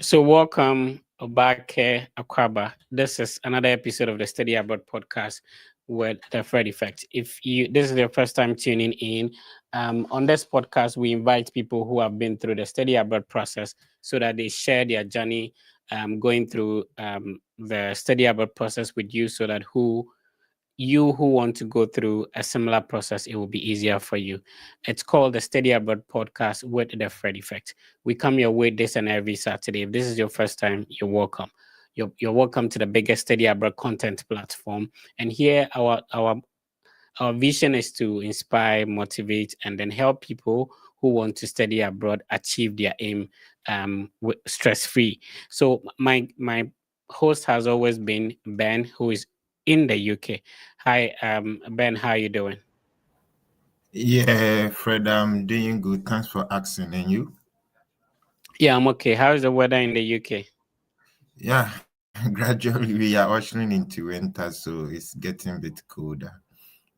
So, welcome back, Akwaba. This is another episode of the Study Abroad podcast with the Fred Effect. If you this is your first time tuning in, on this podcast we invite people who have been through the study abroad process so that they share their journey, going through the study abroad process with you, so that who want to go through a similar process, it will be easier for you. It's called the Study Abroad Podcast with the Fred Effect. We come your way this and every Saturday. If this is your first time, you're welcome. You're welcome to the biggest study abroad content platform. And here, our vision is to inspire, motivate, and then help people who want to study abroad achieve their aim, stress free. So my host has always been Ben, who is in the UK. Hi, Ben. How you doing? Yeah, Fred, I'm doing good. Thanks for asking. And you? Yeah, I'm okay. How is the weather in the UK? Yeah, gradually we are ushering into winter, so it's getting a bit colder,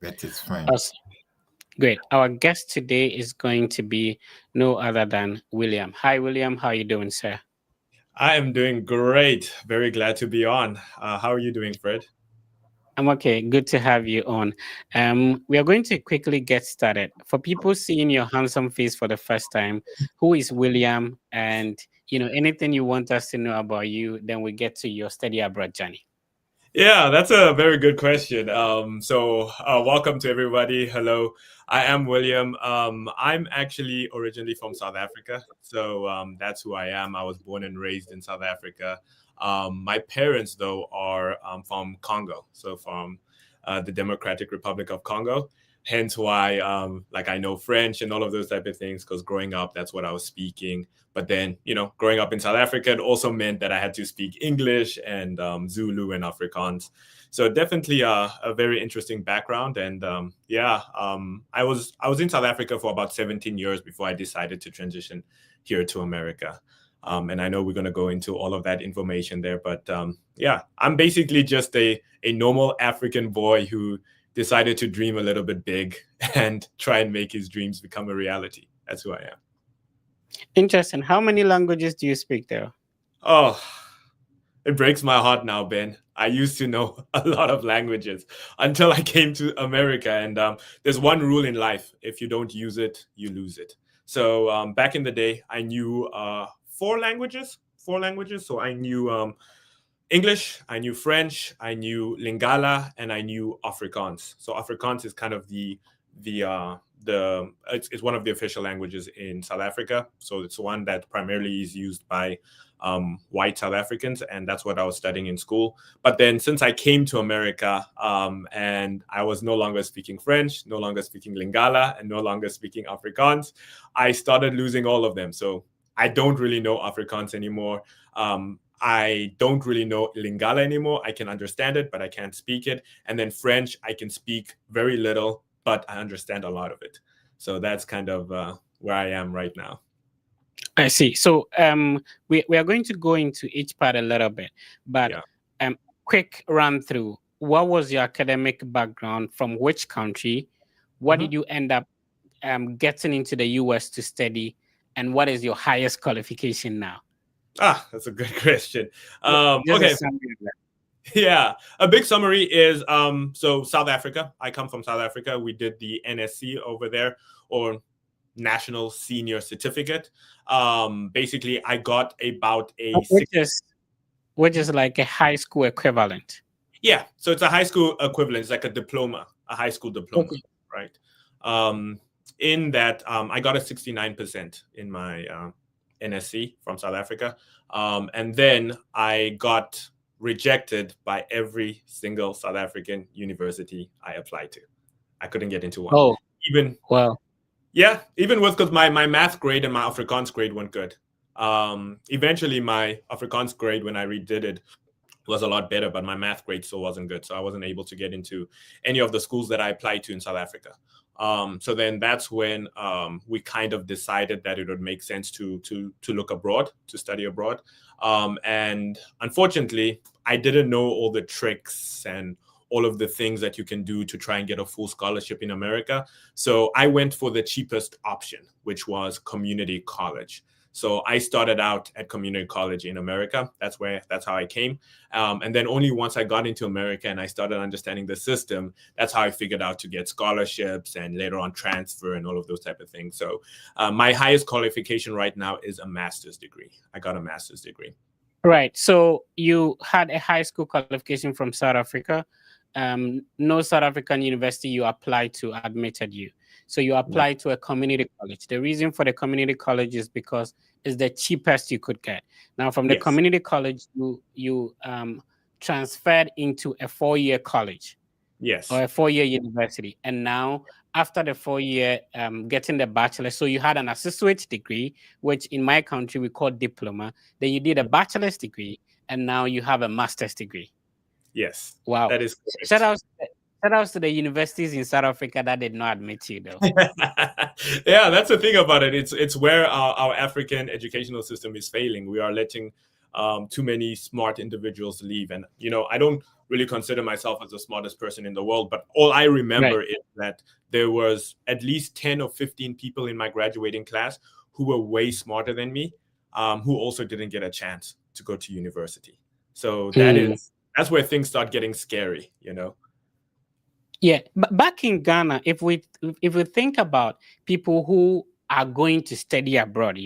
but it's fine. Awesome. Great. Our guest today is going to be no other than William. Hi, William. How you doing, sir? I am doing great. Very glad to be on. How are you doing, Fred? I'm okay. Good to have you on. We are going to quickly get started. For people seeing your handsome face for the first time, who is William? And anything you want us to know about you, then we get to your study abroad journey. Yeah, that's a very good question. Welcome to everybody. Hello, I am William. I'm actually originally from South Africa, so that's who I am. I was born and raised in South Africa. My parents, though, are from Congo, so from the Democratic Republic of Congo. Hence why, like, I know French and all of those type of things, because growing up, that's what I was speaking. But then, growing up in South Africa, it also meant that I had to speak English and Zulu and Afrikaans. So definitely a very interesting background. And I was in South Africa for about 17 years before I decided to transition here to America. And I know we're going to go into all of that information there. But I'm basically just a normal African boy who decided to dream a little bit big and try and make his dreams become a reality. That's who I am. Interesting. How many languages do you speak there? Oh, it breaks my heart now, Ben. I used to know a lot of languages until I came to America. And there's one rule in life: if you don't use it, you lose it. So back in the day, I knew four languages. So I knew English, I knew French, I knew Lingala, and I knew Afrikaans. So Afrikaans is kind of it's one of the official languages in South Africa. So it's one that primarily is used by white South Africans, and that's what I was studying in school. But then since I came to America, and I was no longer speaking French, no longer speaking Lingala, and no longer speaking Afrikaans, I started losing all of them. So I don't really know Afrikaans anymore. I don't really know Lingala anymore. I can understand it, but I can't speak it. And then French, I can speak very little, but I understand a lot of it. So that's kind of where I am right now. I see. So we are going to go into each part a little bit, but Yeah. quick run through. What was your academic background? From which country? What Mhm. did you end up getting into the US to study? And what is your highest qualification now? That's a good question. Just a Okay. summary of that. Yeah, a big summary is so South Africa. I come from South Africa. We did the NSC over there, or National Senior Certificate. Basically, I got about a Which six. is which is like a high school equivalent. Yeah, so it's a high school equivalent. It's like a diploma, a high school diploma, Okay. right? Um, in that, I got a 69% in my NSC from South Africa, and then I got rejected by every single South African university I applied to. I couldn't get into one. Oh, Even well. even with, because my math grade and my Afrikaans grade weren't good. Eventually, my Afrikaans grade, when I redid it, was a lot better, but my math grade still wasn't good. So I wasn't able to get into any of the schools that I applied to in South Africa. So then that's when we kind of decided that it would make sense to look abroad, to study abroad. And unfortunately, I didn't know all the tricks and all of the things that you can do to try and get a full scholarship in America. So I went for the cheapest option, which was community college. So I started out at community college in America. That's how I came. And then only once I got into America and I started understanding the system, that's how I figured out to get scholarships and later on transfer and all of those type of things. So my highest qualification right now is a master's degree. I got a master's degree. Right. So you had a high school qualification from South Africa. No South African university you applied to admitted you. So you applied to a community college. The reason for the community college is because it's the cheapest you could get. Now, from the Yes. community college, you transferred into a 4-year college Yes. or a 4-year university. And now, after the 4-year, getting the bachelor, so you had an associate degree, which in my country we call diploma. Then you did a bachelor's degree, and now you have a master's degree. Yes. Wow. That is correct. Shout out to the universities in South Africa that did not admit you, though. Yeah, that's the thing about it. It's where our African educational system is failing. We are letting too many smart individuals leave. And, I don't really consider myself as the smartest person in the world, but all I remember is that there was at least 10 or 15 people in my graduating class who were way smarter than me, who also didn't get a chance to go to university. So that's where things start getting scary, Yeah, but back in Ghana, if we think about people who are going to study abroad,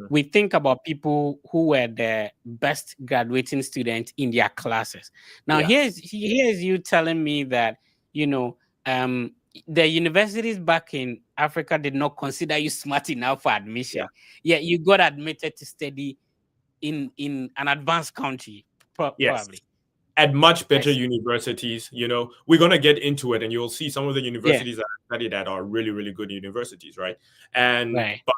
we think about people who were the best graduating students in their classes. Now, here's you telling me that the universities back in Africa did not consider you smart enough for admission. Yeah, you got admitted to study in an advanced country, probably. At much better universities. We're going to get into it and you'll see some of the universities that I studied at are really, really good universities, right? But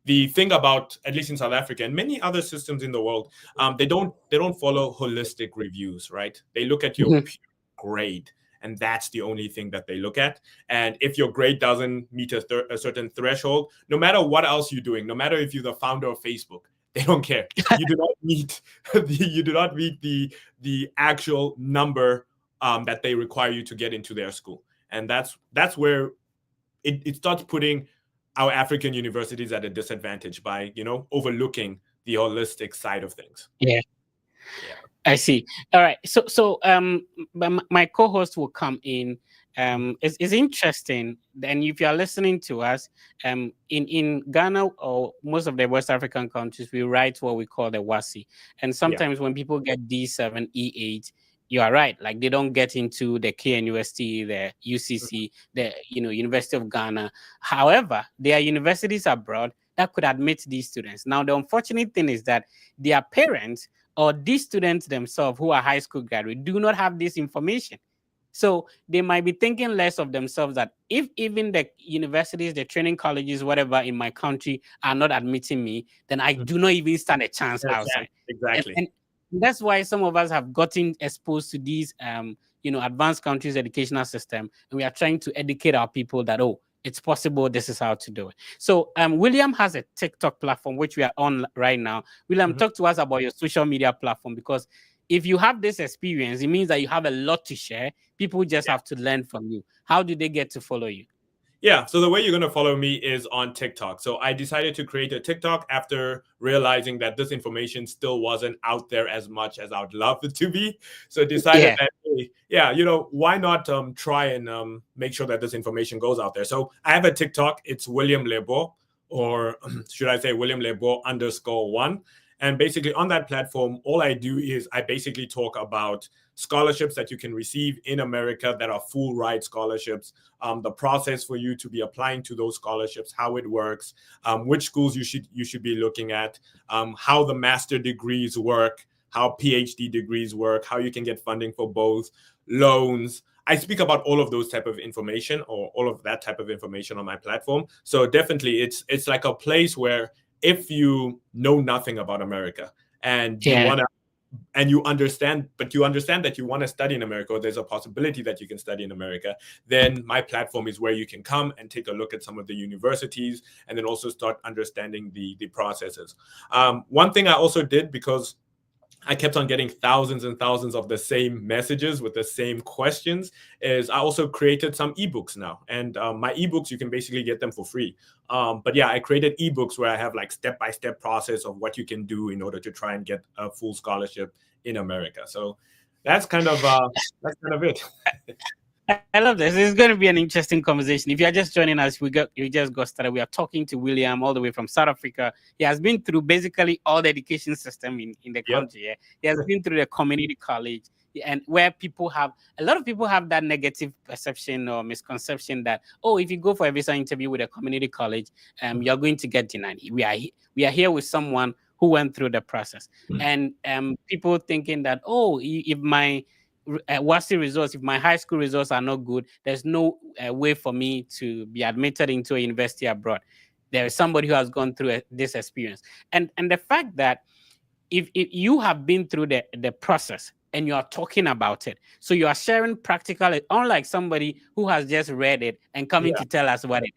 the thing about, at least in South Africa and many other systems in the world, they don't follow holistic reviews, right? They look at your pure grade, and that's the only thing that they look at. And if your grade doesn't meet a certain threshold, no matter what else you're doing, no matter if you're the founder of Facebook, they don't care. You do not meet the actual number that they require you to get into their school, and that's where it starts putting our African universities at a disadvantage by overlooking the holistic side of things. Yeah. I see. All right. So my co-host will come in. It's interesting. And if you are listening to us, in Ghana or most of the West African countries, we write what we call the WASI. And sometimes when people get D7, E8, you are right. Like they don't get into the KNUST, the UCC, the University of Ghana. However, there are universities abroad that could admit these students. Now, the unfortunate thing is that their parents or these students themselves who are high school graduates do not have this information. So they might be thinking less of themselves that if even the universities, the training colleges, whatever in my country are not admitting me, then I do not even stand a chance outside. Exactly. And that's why some of us have gotten exposed to these, advanced countries' educational system. And we are trying to educate our people that, it's possible. This is how to do it. So William has a TikTok platform, which we are on right now. William, talk to us about your social media platform, because if you have this experience, it means that you have a lot to share. People just have to learn from you. How do they get to follow you? Yeah, so the way you're going to follow me is on TikTok. So I decided to create a TikTok after realizing that this information still wasn't out there as much as I would love it to be. So decided that, why not try and make sure that this information goes out there. So I have a TikTok. It's William Lebo, or should I say William Lebo _1. And basically on that platform, all I do is I basically talk about scholarships that you can receive in America that are full ride scholarships, the process for you to be applying to those scholarships, how it works, which schools you should be looking at, how the master degrees work, how PhD degrees work, how you can get funding for both, loans. I speak about all of those type of information, or all of that type of information on my platform. So definitely it's like a place where if you know nothing about America and you want to, and you understand that you want to study in America, or there's a possibility that you can study in America, then my platform is where you can come and take a look at some of the universities and then also start understanding the processes. One thing I also did, because I kept on getting thousands and thousands of the same messages with the same questions. Is I also created some ebooks now, and my ebooks you can basically get them for free. But yeah, I created ebooks where I have like step-by-step process of what you can do in order to try and get a full scholarship in America. So that's kind of it. I love this. This is going to be an interesting conversation. If you are just joining us, we just got started. We are talking to William all the way from South Africa. He has been through basically all the education system in the Yep. country. Yeah? He has been through the community college, and where people have a lot of people have that negative perception or misconception that, oh, if you go for a visa interview with a community college, you're going to get denied. We are here with someone who went through the process, and people thinking that, oh, if my WASI results, if my high school results are not good, there's no way for me to be admitted into a university abroad. There is somebody who has gone through this experience, and the fact that if you have been through the process and you are talking about it, so you are sharing practical, unlike somebody who has just read it and coming Yeah. to tell us what it is.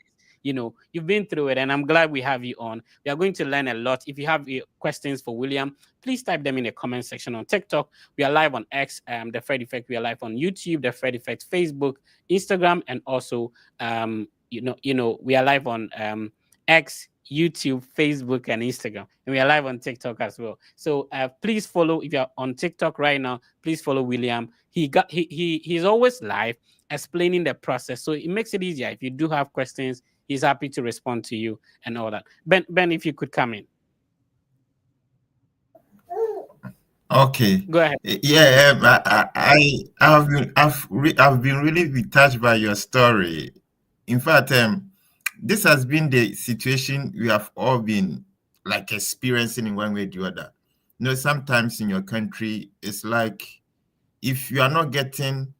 You've been through it, and I'm glad we have you on. We are going to learn a lot. If you have questions for William, please type them in the comment section on TikTok. We are live on X, the Fred Effect. We are live on YouTube, the Fred Effect, Facebook, Instagram, and also we are live on X, YouTube, Facebook, and Instagram, and we are live on TikTok as well. So please follow. If you're on TikTok right now, please follow William. He's always live explaining the process, so it makes it easier. If you do have questions, he's happy to respond to you and all that. Ben, if you could come in. Okay. Go ahead. Yeah, I've been really touched by your story. In fact, this has been the situation we have all been like experiencing in one way or the other. Sometimes in your country, it's like if you are not getting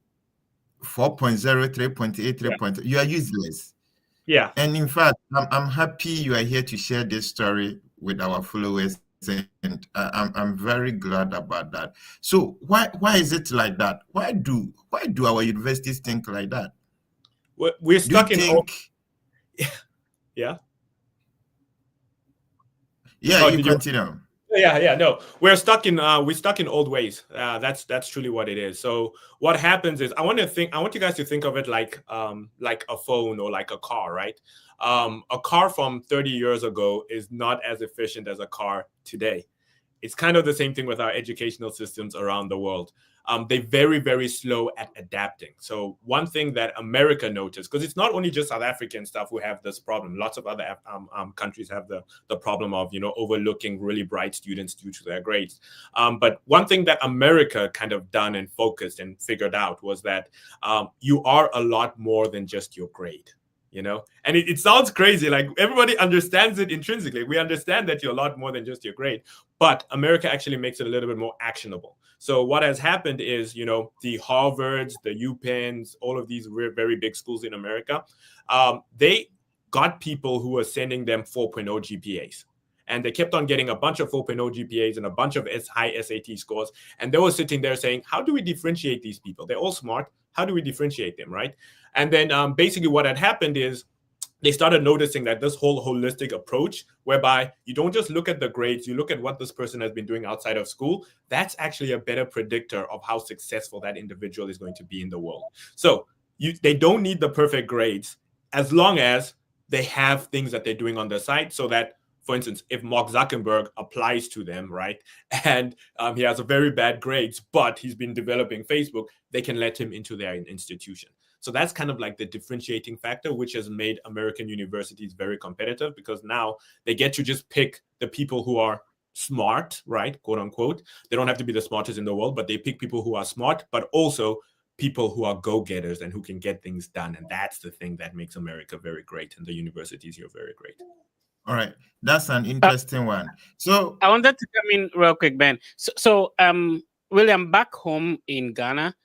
4.0, 3.8, 3.0, you are useless. Yeah. And in fact, I'm happy you are here to share this story with our followers, and I'm very glad about that. So why is it like that? Why do our universities think like that? We're Do you stuck in old. think? Yeah. Yeah, Oh, you did you? continue. Yeah. No, we're stuck in old ways. That's truly what it is. So what happens is I want you guys to think of it like a phone or like a car, right? A car from 30 years ago is not as efficient as a car today. It's kind of the same thing with our educational systems around the world. They're very, very slow at adapting. So one thing that America noticed, because it's not only just South African stuff who have this problem. Lots of other countries have the problem of overlooking really bright students due to their grades. But one thing that America kind of done and focused and figured out was that you are a lot more than just your grade. And it sounds crazy, like everybody understands it intrinsically. We understand that you're a lot more than just your grade, but America actually makes it a little bit more actionable. So what has happened is, the Harvards, the UPenns, all of these very big schools in America, they got people who were sending them 4.0 GPAs. And they kept on getting a bunch of 4.0 GPAs and a bunch of high SAT scores. And they were sitting there saying, how do we differentiate these people? They're all smart. How do we differentiate them, right? And then basically what had happened is they started noticing that this whole holistic approach, whereby you don't just look at the grades, you look at what this person has been doing outside of school, that's actually a better predictor of how successful that individual is going to be in the world. So they don't need the perfect grades as long as they have things that they're doing on the side, so that, for instance, if Mark Zuckerberg applies to them, right, and he has a very bad grades, but he's been developing Facebook, they can let him into their institution. So that's kind of like the differentiating factor, which has made American universities very competitive, because now they get to just pick the people who are smart, right, quote unquote. They don't have to be the smartest in the world, but they pick people who are smart, but also people who are go-getters and who can get things done. And that's the thing that makes America very great, and the universities here very great. All right, that's an interesting one. So I wanted to come in real quick, Ben. So William, back home in Ghana,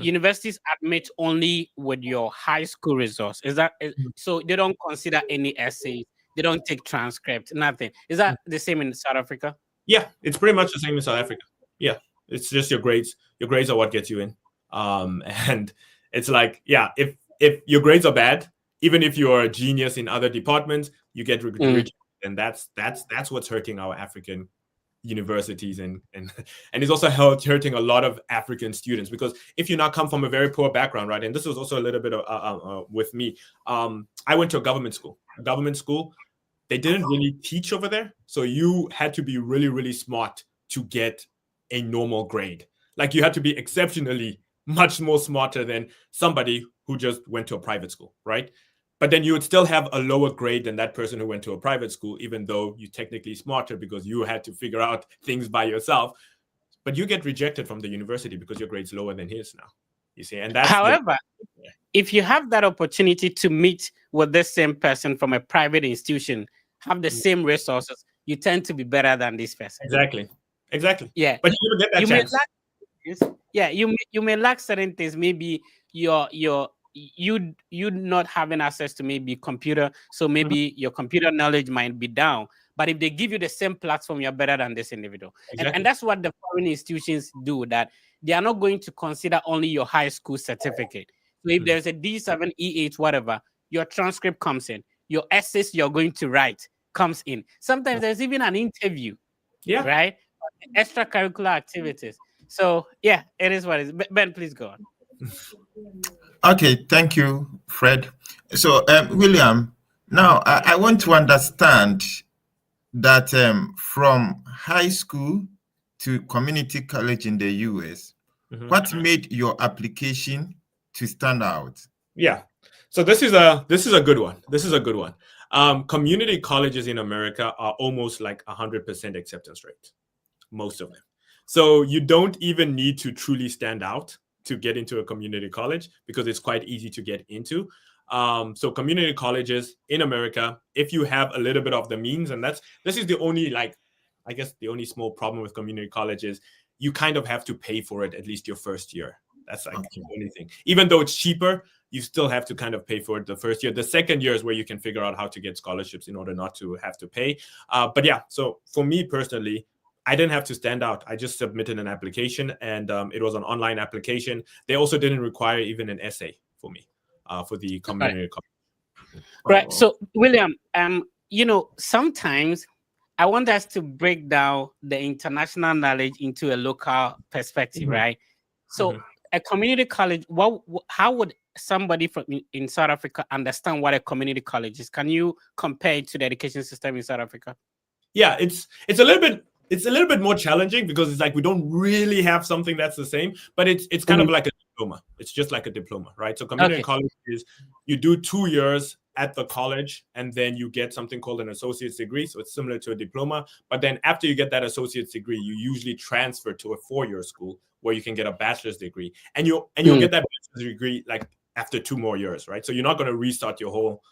universities admit only with your high school results. Is that so? They don't consider any essays. They don't take transcript. Nothing. Is that the same in South Africa? Yeah, it's pretty much the same in South Africa. Yeah, it's just your grades. Your grades are what gets you in. And it's like, yeah, if your grades are bad, even if you are a genius in other departments, you get rejected, and that's what's hurting our African universities, and it's also hurting a lot of African students, because if you now come from a very poor background, right? And this was also a little bit of with me. I went to a government school. They didn't really teach over there, so you had to be really, really smart to get a normal grade. Like, you had to be exceptionally much more smarter than somebody who just went to a private school, right? But then you would still have a lower grade than that person who went to a private school, even though you're technically smarter because you had to figure out things by yourself. But you get rejected from the university because your grade's lower than his now. You see, and that's however, if you have that opportunity to meet with the same person from a private institution, have the same resources, you tend to be better than this person. Exactly. Yeah. But you never get that chance. You may lack certain things. Maybe you not having access to maybe computer, so maybe your computer knowledge might be down. But if they give you the same platform, you're better than this individual. And that's what the foreign institutions do, that they are not going to consider only your high school certificate. So if there's a D7, E8, whatever, your transcript comes in, your essays you're going to write comes in. Sometimes there's even an interview, right? Extracurricular activities. So yeah, it is what it is. Ben, please go on. Okay, thank you, Fred. So, William, now I want to understand that from high school to community college in the US, what made your application to stand out? Yeah, so this is a good one. Community colleges in America are almost like 100% acceptance rate, most of them. So you don't even need to truly stand out to get into a community college, because it's quite easy to get into. So community colleges in America, if you have a little bit of the means, and this is the only, like, I guess the only small problem with community colleges, you kind of have to pay for it at least your first year. That's like the only thing. Even though it's cheaper, you still have to kind of pay for it the first year. The second year is where you can figure out how to get scholarships in order not to have to pay. But yeah, so for me personally, I didn't have to stand out. I just submitted an application, and it was an online application. They also didn't require even an essay for me for the community college. Right. So, William, sometimes I want us to break down the international knowledge into a local perspective, right? So, a community college, how would somebody from in South Africa understand what a community college is? Can you compare it to the education system in South Africa? Yeah, it's a little bit more challenging, because it's like we don't really have something that's the same, but it's kind of like a diploma. It's just like a diploma, right? So community college is, you do 2 years at the college, and then you get something called an associate's degree. So it's similar to a diploma, but then after you get that associate's degree, you usually transfer to a 4-year school where you can get a bachelor's degree, and you'll get that bachelor's degree like after 2 more years, right? So you're not going to restart your whole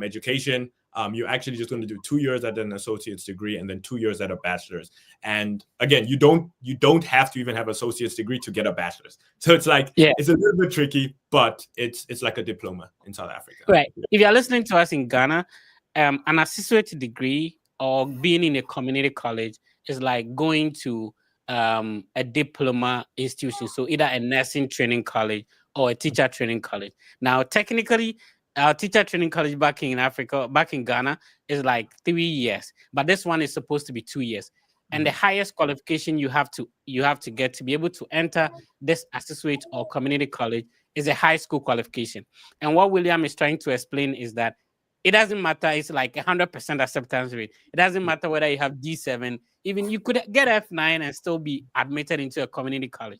education. You're actually just going to do 2 years at an associate's degree and then 2 years at a bachelor's. And again, you don't have to even have associate's degree to get a bachelor's. So it's like, it's a little bit tricky, but it's like a diploma in South Africa. Right. If you're listening to us in Ghana, an associate degree or being in a community college is like going to a diploma institution. So either a nursing training college or a teacher training college. Now, technically, our teacher training college back in Ghana, is like 3 years, but this one is supposed to be 2 years. And the highest qualification you have to get to be able to enter this associate or community college is a high school qualification. And what William is trying to explain is that it doesn't matter. It's like 100% acceptance rate. It doesn't matter whether you have D7. Even you could get F9 and still be admitted into a community college.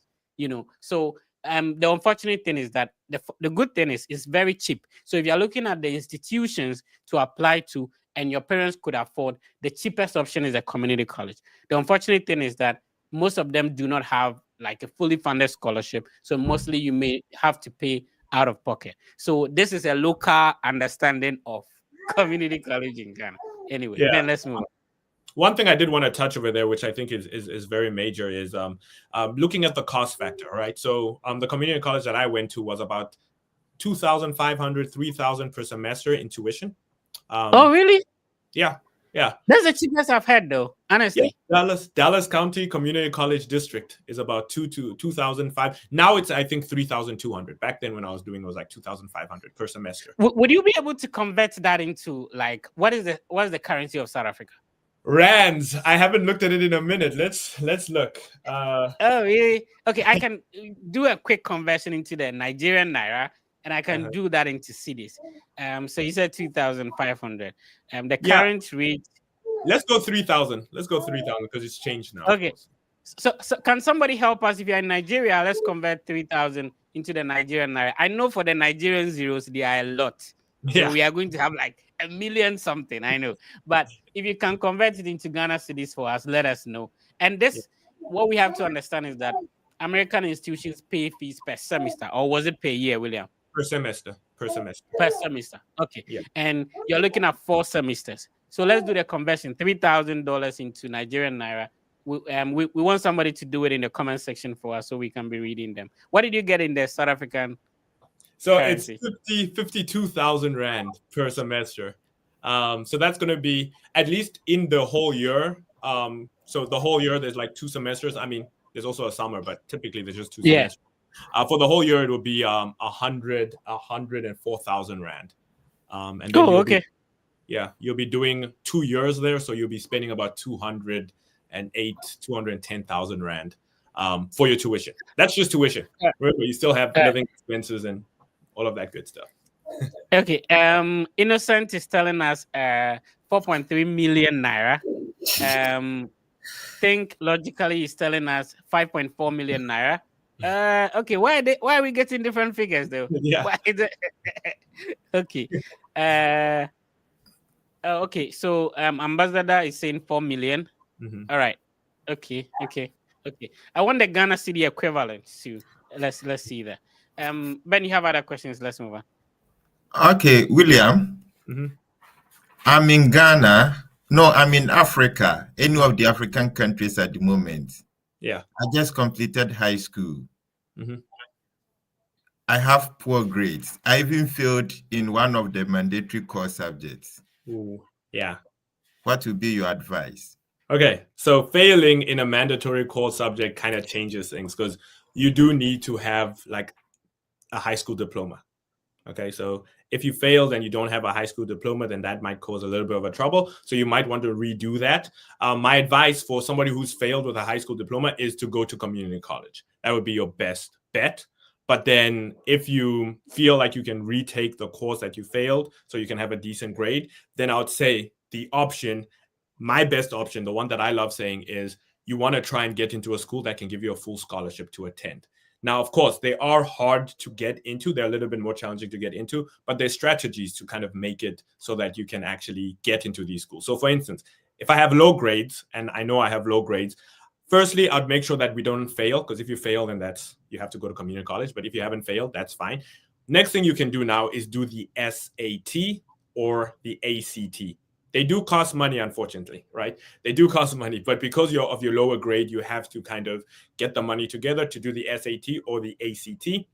So the unfortunate thing is that the good thing is it's very cheap. So if you're looking at the institutions to apply to and your parents could afford, the cheapest option is a community college. The unfortunate thing is that most of them do not have like a fully funded scholarship. So mostly you may have to pay out of pocket. So this is a local understanding of community college in Ghana. Anyway, then let's move on. One thing I did want to touch over there, which I think is very major, is looking at the cost factor, right? So the community college that I went to was about $2,500, $3,000 per semester in tuition. Oh, really? Yeah. That's the cheapest I've had, though, honestly. Yeah. Dallas County Community College District is about $2,500. Now it's, I think, $3,200. Back then when I was doing it was like $2,500 per semester. Would you be able to convert that into like what is the currency of South Africa? Rands. I haven't looked at it in a minute. Let's look. Oh, really? Okay, I can do a quick conversion into the Nigerian naira, and I can do that into cedis. So you said 2,500. The Yeah, current rate. let's go 3,000. Let's go 3,000 because it's changed now, of Okay, course. so can somebody help us? If you're in Nigeria, let's convert 3,000 into the Nigerian naira. I know for the Nigerian zeros, there are a lot. So Yeah. we are going to have like a million something, I know. But if you can convert it into Ghana cedis for us, let us know. And this, what we have to understand is that American institutions pay fees per semester, or was it per year, William? Per semester. Per semester. Per semester. Okay. Yeah. And you're looking at 4 semesters. So let's do the conversion, $3,000 into Nigerian naira. We want somebody to do it in the comment section for us so we can be reading them. What did you get in the South African So currency? it's 52,000 rand per semester. So that's going to be at least in the whole year. So the whole year there's like 2 semesters. I mean, there's also a summer, but typically there's just 2 Yeah. semesters. For the whole year, it will be 104,000 rand. And then Okay. you'll be doing 2 years there, so you'll be spending about 210,000 rand for your tuition. That's just tuition. Remember, you still have living expenses and all of that good stuff. Okay. Innocent is telling us 4.3 million naira. Think logically is telling us 5.4 million naira. Okay, why are we getting different figures though? Yeah. Why is it? Okay. Okay, so Ambassador is saying 4 million. Mhm. All right. Okay. I want the Ghana city equivalent too. Let's see that. Ben, you have other questions? Let's move on. Okay, William. Mhm. I'm in Ghana. No, I'm in Africa. Any of the African countries at the moment. Yeah. I just completed high school. Mhm. I have poor grades. I even failed in one of the mandatory core subjects. Ooh. Yeah. What would be your advice? Okay, so failing in a mandatory core subject kind of changes things because you do need to have like a high school diploma. Okay, so if you failed and you don't have a high school diploma, then that might cause a little bit of a trouble. So you might want to redo that. My advice for somebody who's failed with a high school diploma is to go to community college. That would be your best bet. But then if you feel like you can retake the course that you failed so you can have a decent grade, then I would say my best option, the one that I love saying is you want to try and get into a school that can give you a full scholarship to attend. Now, of course, they are hard to get into. They're a little bit more challenging to get into, but there's strategies to kind of make it so that you can actually get into these schools. So for instance, if I have low grades, and I know I have low grades, firstly, I'd make sure that we don't fail, because if you fail, then you have to go to community college. But if you haven't failed, that's fine. Next thing you can do now is do the SAT or the ACT. They do cost money, unfortunately, right? They do cost money, but because of your lower grade, you have to kind of get the money together to do the SAT or the ACT.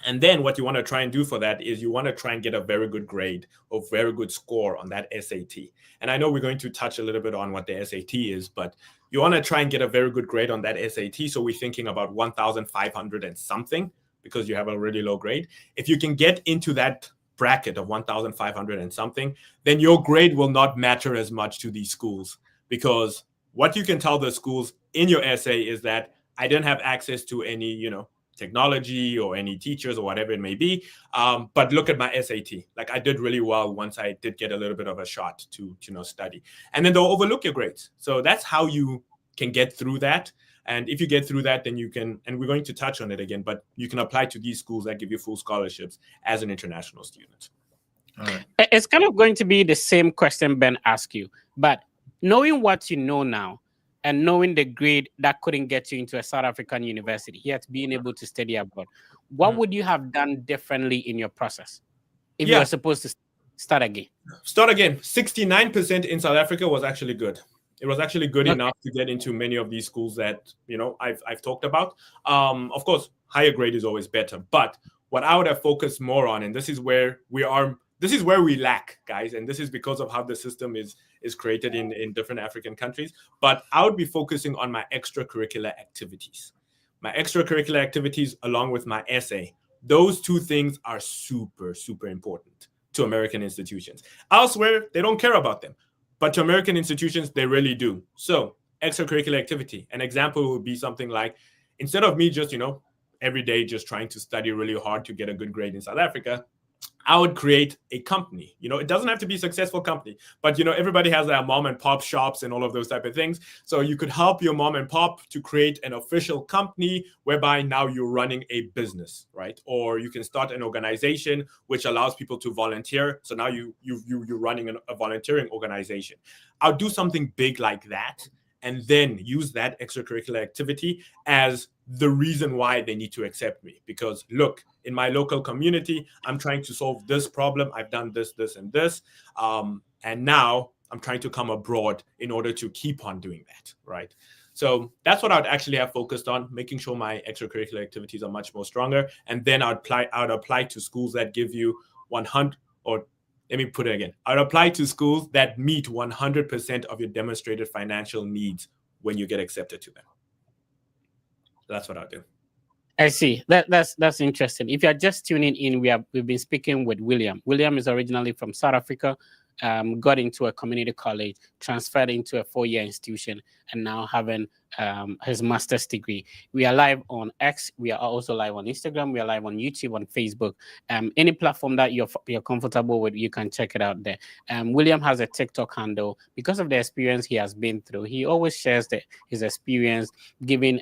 And then what you want to try and do for that is you want to try and get a very good grade or very good score on that SAT. And I know we're going to touch a little bit on what the SAT is, but you want to try and get a very good grade on that SAT. So we're thinking about 1,500 and something because you have a really low grade. If you can get into that bracket of 1,500 and something, then your grade will not matter as much to these schools, because what you can tell the schools in your essay is that I didn't have access to any, technology or any teachers or whatever it may be. But look at my SAT. Like I did really well once I did get a little bit of a shot to study. And then they'll overlook your grades. So that's how you can get through that. And if you get through that, then you can, and we're going to touch on it again, but you can apply to these schools that give you full scholarships as an international student. All right. It's kind of going to be the same question Ben asked you, but knowing what you know now and knowing the grade that couldn't get you into a South African university, yet being able to study abroad, what would you have done differently in your process if you were supposed to start again? Start again. 69% in South Africa was actually good. It was actually good enough to get into many of these schools that I've talked about. Of course, higher grade is always better, but what I would have focused more on, and this is where we lack, guys, and this is because of how the system is created in different African countries. But I would be focusing on my extracurricular activities. My extracurricular activities along with my essay. Those two things are super, super important to American institutions. Elsewhere, they don't care about them. but to American institutions, they really do. So extracurricular activity, an example would be something like, instead of me just, every day just trying to study really hard to get a good grade in South Africa, I would create a company. It doesn't have to be a successful company, but everybody has their mom and pop shops and all of those type of things. So you could help your mom and pop to create an official company whereby now you're running a business, right? Or you can start an organization which allows people to volunteer. So now you're running a volunteering organization. I'll do something big like that, and then use that extracurricular activity as the reason why they need to accept me. Because look, in my local community, I'm trying to solve this problem. I've done this, this, and this. And now I'm trying to come abroad in order to keep on doing that, right? So that's what I'd actually have focused on, making sure my extracurricular activities are much more stronger. And then I'd apply to schools that give you 100, or let me put it again. I'd apply to schools that meet 100% of your demonstrated financial needs when you get accepted to them. So that's what I'll do. I see. That's interesting. If you're just tuning in, we've been speaking with William. William is originally from South Africa, got into a community college, transferred into a 4-year institution, and now having his master's degree. We are live on X. We are also live on Instagram. We are live on YouTube, on Facebook. Any platform that you're comfortable with, you can check it out there. William has a TikTok handle. Because of the experience he has been through, he always shares his experience, giving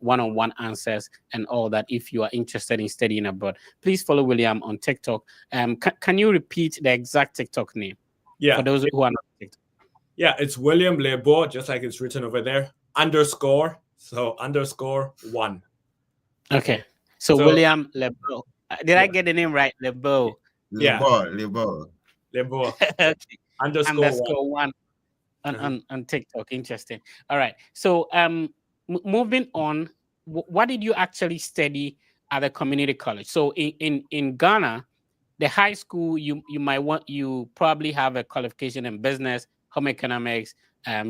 one-on-one answers and all that. If you are interested in studying abroad, please follow William on TikTok. Can you repeat the exact TikTok name? Yeah. For those who are not TikTok. Yeah, it's William Lebo, just like it's written over there. _. So _1. Okay. So William Lebo. Did I get the name right? Lebo. Yeah. Lebo. Okay. _1 on TikTok. Interesting. All right. So moving on, what did you actually study at the community college? So in Ghana, the high school, you probably have a qualification in business, home economics,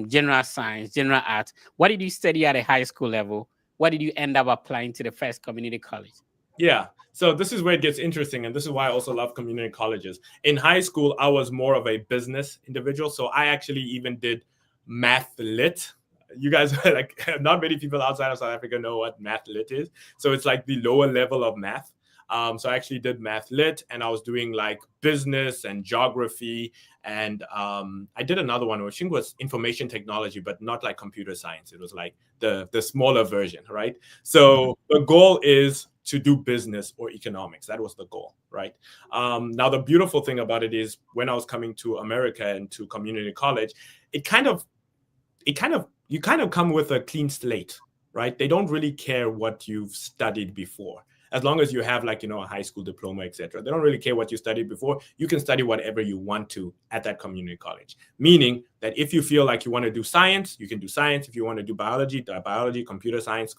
general science, general arts. What did you study at a high school level? What did you end up applying to the first community college? Yeah. So this is where it gets interesting, and this is why I also love community colleges. In high school, I was more of a business individual, so I actually even did math lit. You guys, like, not many people outside of South Africa know what math lit is. So it's like the lower level of math. So I actually did math lit, and I was doing like business and geography, and I did another one which I think was information technology, but not like computer science. It was like the smaller version, right? So the goal is to do business or economics. That was the goal, right? Now the beautiful thing about it is when I was coming to America and to community college, you kind of come with a clean slate, right? They don't really care what you've studied before. As long as you have like, a high school diploma, etc. They don't really care what you studied before. You can study whatever you want to at that community college. Meaning that if you feel like you want to do science, you can do science. If you want to do biology, computer science,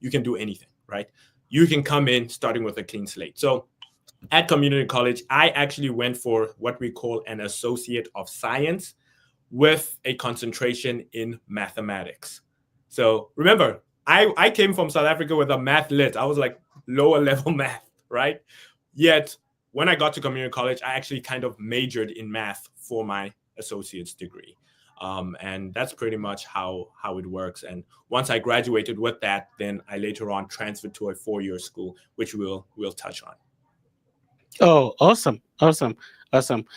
you can do anything, right? You can come in starting with a clean slate. So at community college, I actually went for what we call an associate of science with a concentration in mathematics. So remember, I came from South Africa with a math lit. I was like lower level math, right? Yet when I got to community college, I actually kind of majored in math for my associate's degree. And that's pretty much how it works. And once I graduated with that, then I later on transferred to a 4-year school, which we'll touch on. Oh, awesome.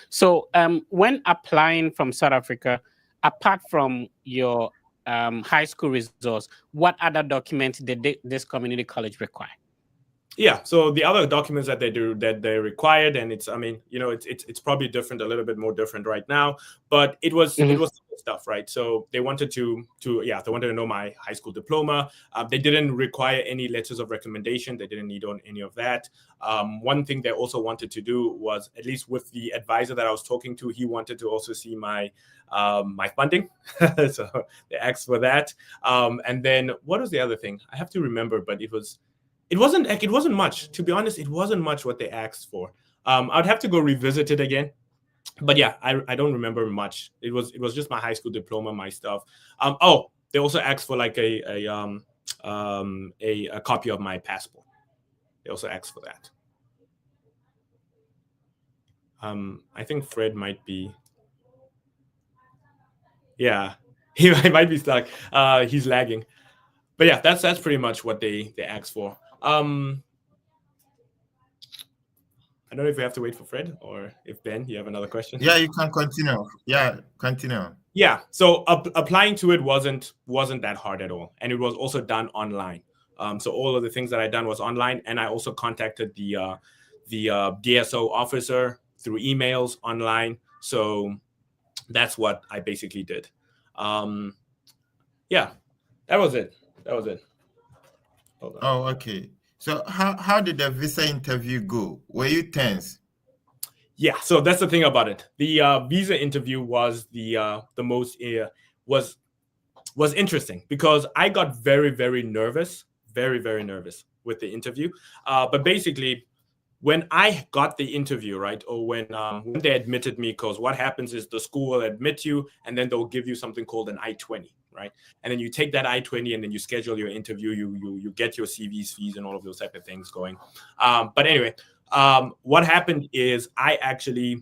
So when applying from South Africa, apart from your high school results, what other documents did this community college require? Yeah, so the other documents that they required, and it's it's probably different, a little bit more different right now, but it was stuff, right? So they wanted to know my high school diploma. They didn't require any letters of recommendation. They didn't need on any of that. One thing they also wanted to do was, at least with the advisor that I was talking to, he wanted to also see my funding. So they asked for that. And then what was the other thing? I have to remember, but it wasn't much, to be honest. It wasn't much what they asked for. I'd have to go revisit it again, but yeah, I don't remember much. It was just my high school diploma, my stuff. They also asked for like a copy of my passport. They also asked for that. I think Fred might be Yeah, he might be stuck. He's lagging. But yeah, that's pretty much what they asked for. I don't know if we have to wait for Fred or if Ben, you have another question. Yeah, you can continue. Yeah, continue. Yeah, so applying to it wasn't that hard at all, and it was also done online. So all of the things that I done was online, and I also contacted the DSO officer through emails online. So that's what I basically did. Yeah, that was it. That was it. Hold on. Oh, okay. So how did the visa interview go? Were you tense? Yeah, so that's the thing about it. The visa interview was the most was interesting because I got very nervous, very nervous with the interview. But basically, when I got the interview, right, or when they admitted me, because what happens is the school will admit you, and then they'll give you something called an I-20, right? And then you take that I-20, and then you schedule your interview. You get your CVs, fees, and all of those type of things going. But anyway, what happened is I actually,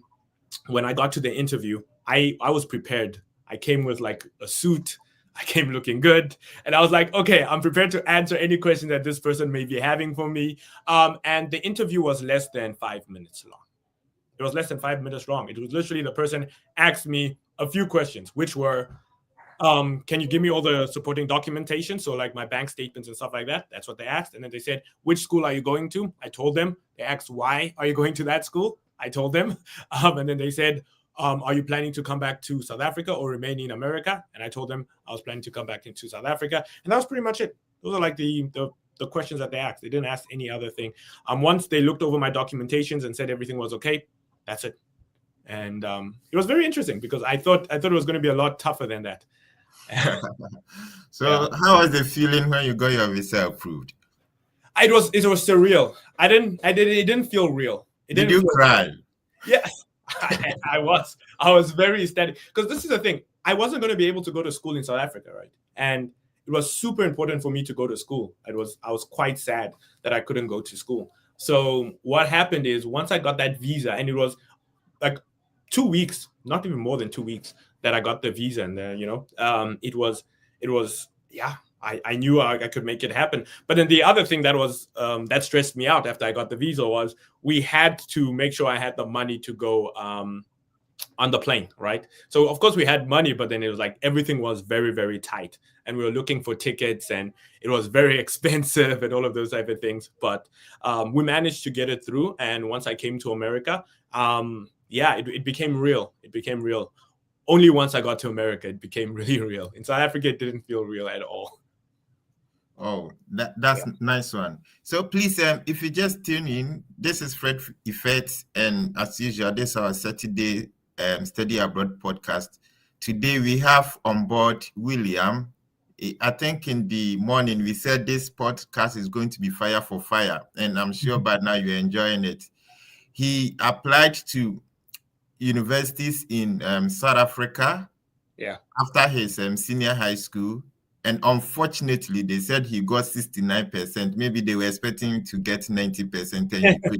when I got to the interview, I was prepared. I came with like a suit. I came looking good. And I was like, okay, I'm prepared to answer any question that this person may be having for me. And the interview was less than 5 minutes long. It was less than 5 minutes long. It was literally the person asked me a few questions, which were, can you give me all the supporting documentation? So like my bank statements and stuff like that. That's what they asked. And then they said, which school are you going to? I told them. They asked, why are you going to that school? I told them. And then they said, are you planning to come back to South Africa or remain in America? And I told them I was planning to come back into South Africa. And that was pretty much it. Those are like the questions that they asked. They didn't ask any other thing. Once they looked over my documentations and said everything was okay, that's it. And it was very interesting because I thought it was going to be a lot tougher than that. So how was the feeling when you got your visa approved? It was surreal. It didn't feel real. Did you cry? Yes. I was very ecstatic because this is the thing. I wasn't going to be able to go to school in South Africa, right? And it was super important for me to go to school. I was quite sad that I couldn't go to school. So what happened is once I got that visa, and it was like 2 weeks, not even more than 2 weeks, that I got the visa, and it was yeah. I knew I could make it happen. But then the other thing that was that stressed me out after I got the visa was we had to make sure I had the money to go on the plane, right? So of course we had money, but then it was like everything was very tight, and we were looking for tickets, and it was very expensive and all of those type of things. But we managed to get it through, and once I came to America, it became real. It became real. Only once I got to America, it became really real. In South Africa, it didn't feel real at all. Oh, that's nice one. So please, if you just tune in, this is Fred Effects, and as usual, this is our Saturday Study Abroad podcast. Today we have on board William. I think in the morning we said this podcast is going to be fire for fire, and I'm sure by now you're enjoying it. He applied to universities in South Africa. Yeah. After his senior high school. And unfortunately, they said he got 69%. Maybe they were expecting him to get 90%. And he quit.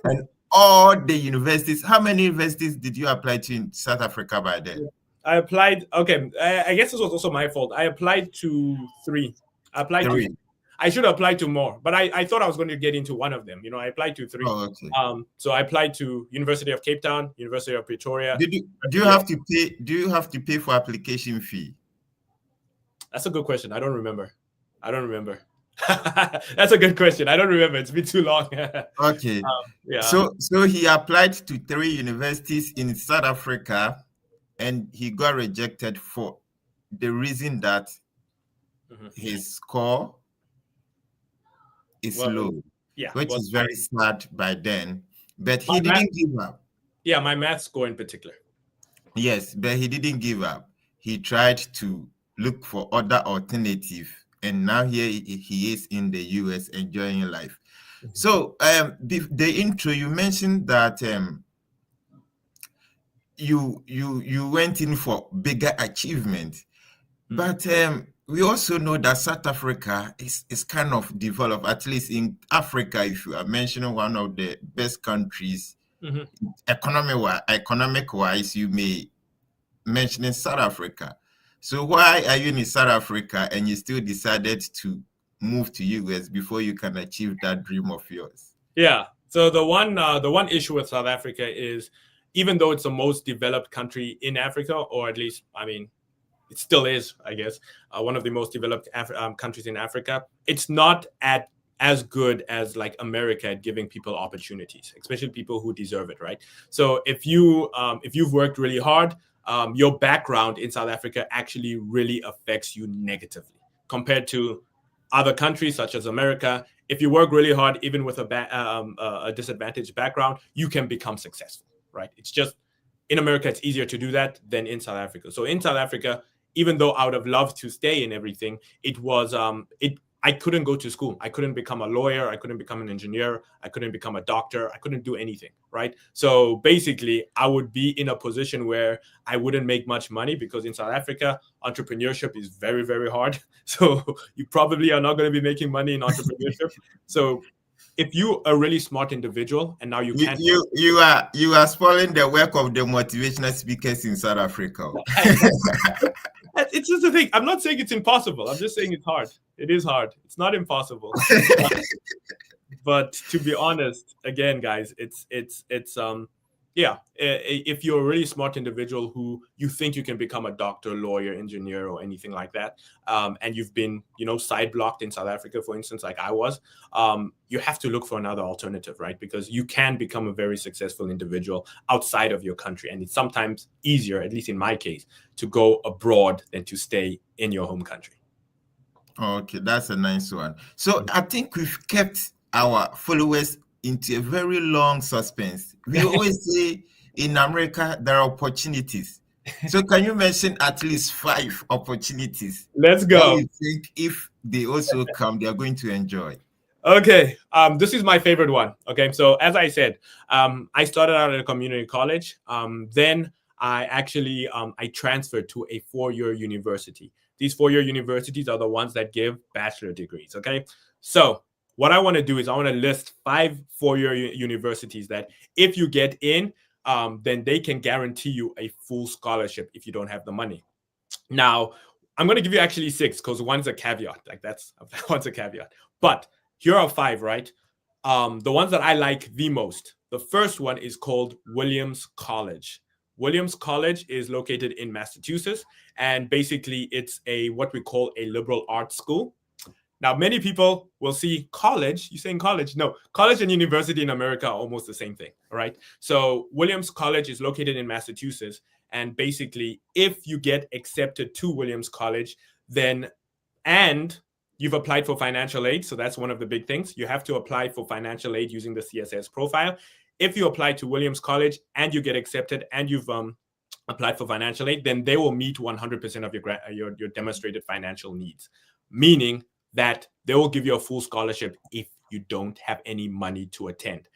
And all the universities, how many universities did you apply to in South Africa by then? I applied. Okay, I guess this was also my fault. I applied to 3. I applied to 3. I should apply to more, but I thought I was going to get into one of them. I applied to 3. Oh, okay. So I applied to University of Cape Town, University of Pretoria. Do you have to pay? Do you have to pay for application fee? That's a good question. I don't remember. That's a good question. I don't remember. It's been too long. Okay. Yeah. So he applied to 3 universities in South Africa, and he got rejected for the reason that his score is low. Yeah. Which is very sad by then. But he didn't give up. Yeah, my math score in particular. Yes, but he didn't give up. He tried to look for other alternative, and now here he is in the US enjoying life. So the intro, you mentioned that you went in for bigger achievement, but we also know that South Africa is kind of developed, at least in Africa. If you are mentioning one of the best countries, economic wise, you may mention in South Africa. So why are you in South Africa and you still decided to move to US before you can achieve that dream of yours? Yeah. So the one issue with South Africa is, even though it's the most developed country in Africa, or at least, I mean, it still is, I guess, one of the most developed countries in Africa, it's not at as good as like America at giving people opportunities, especially people who deserve it, right? So if you've worked really hard, your background in South Africa actually really affects you negatively compared to other countries such as America. If you work really hard, even with a disadvantaged background, you can become successful, right? It's just in America, it's easier to do that than in South Africa. So in South Africa, even though I would have loved to stay in everything, it was I couldn't go to school. I couldn't become a lawyer. I couldn't become an engineer. I couldn't become a doctor. I couldn't do anything, right? So basically, I would be in a position where I wouldn't make much money, because in South Africa, entrepreneurship is very, very hard. So you probably are not going to be making money in entrepreneurship. So if you are a really smart individual and now you can't, you are spoiling the work of the motivational speakers in South Africa. it's just the thing. I'm not saying it's impossible. I'm just saying it's hard. It is hard. It's not impossible. But to be honest, again, guys, it's yeah. If you're a really smart individual who you think you can become a doctor, lawyer, engineer, or anything like that, and you've been, side blocked in South Africa, for instance, like I was, you have to look for another alternative, right? Because you can become a very successful individual outside of your country, and it's sometimes easier, at least in my case, to go abroad than to stay in your home country. Okay, that's a nice one. So I think we've kept our followers into a very long suspense. We always say in America there are opportunities. So can you mention at least 5 opportunities? Let's go. You think if they also come, they are going to enjoy? Okay, this is my favorite one. Okay, so as I said, I started out at a community college. Then I actually I transferred to a 4-year university. These 4-year universities are the ones that give bachelor degrees. Okay, so what I want to do is I want to list 5 4-year universities that if you get in, then they can guarantee you a full scholarship if you don't have the money. Now, I'm going to give you actually 6 because one's a caveat. Like one's a caveat. But here are 5, right? The ones that I like the most. The first one is called Williams College. Williams College is located in Massachusetts, and basically it's what we call a liberal arts school. Now, many people will see college. You saying college? No, college and university in America are almost the same thing, all right? So Williams College is located in Massachusetts, and basically if you get accepted to Williams College, and you've applied for financial aid, so that's one of the big things. You have to apply for financial aid using the CSS profile. If you apply to Williams College and you get accepted and you've applied for financial aid, then they will meet 100% of your demonstrated financial needs, meaning that they will give you a full scholarship if you don't have any money to attend.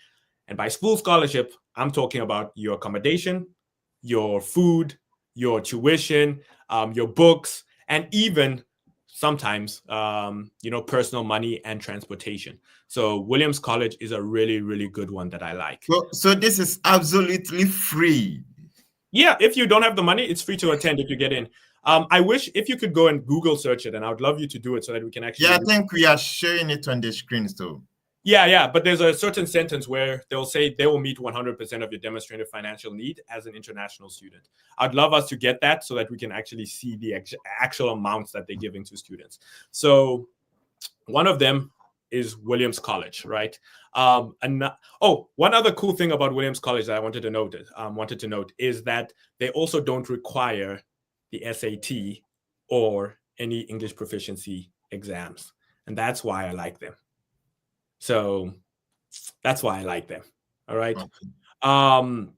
And by full scholarship, I'm talking about your accommodation, your food, your tuition, your books, and even sometimes, personal money and transportation. So Williams College is a really, really good one that I like. So this is absolutely free. Yeah, if you don't have the money, it's free to attend if you get in. I wish if you could go and Google search it, and I would love you to do it so that we can actually. Yeah, I think we are showing it on the screen still. Yeah, but there's a certain sentence where they'll say they will meet 100% of your demonstrated financial need as an international student. I'd love us to get that so that we can actually see the actual amounts that they're giving to students. So one of them is Williams College, right? One other cool thing about Williams College that I wanted to note is that they also don't require the SAT or any English proficiency exams, and that's why I like them. So that's why I like them. All right. Okay.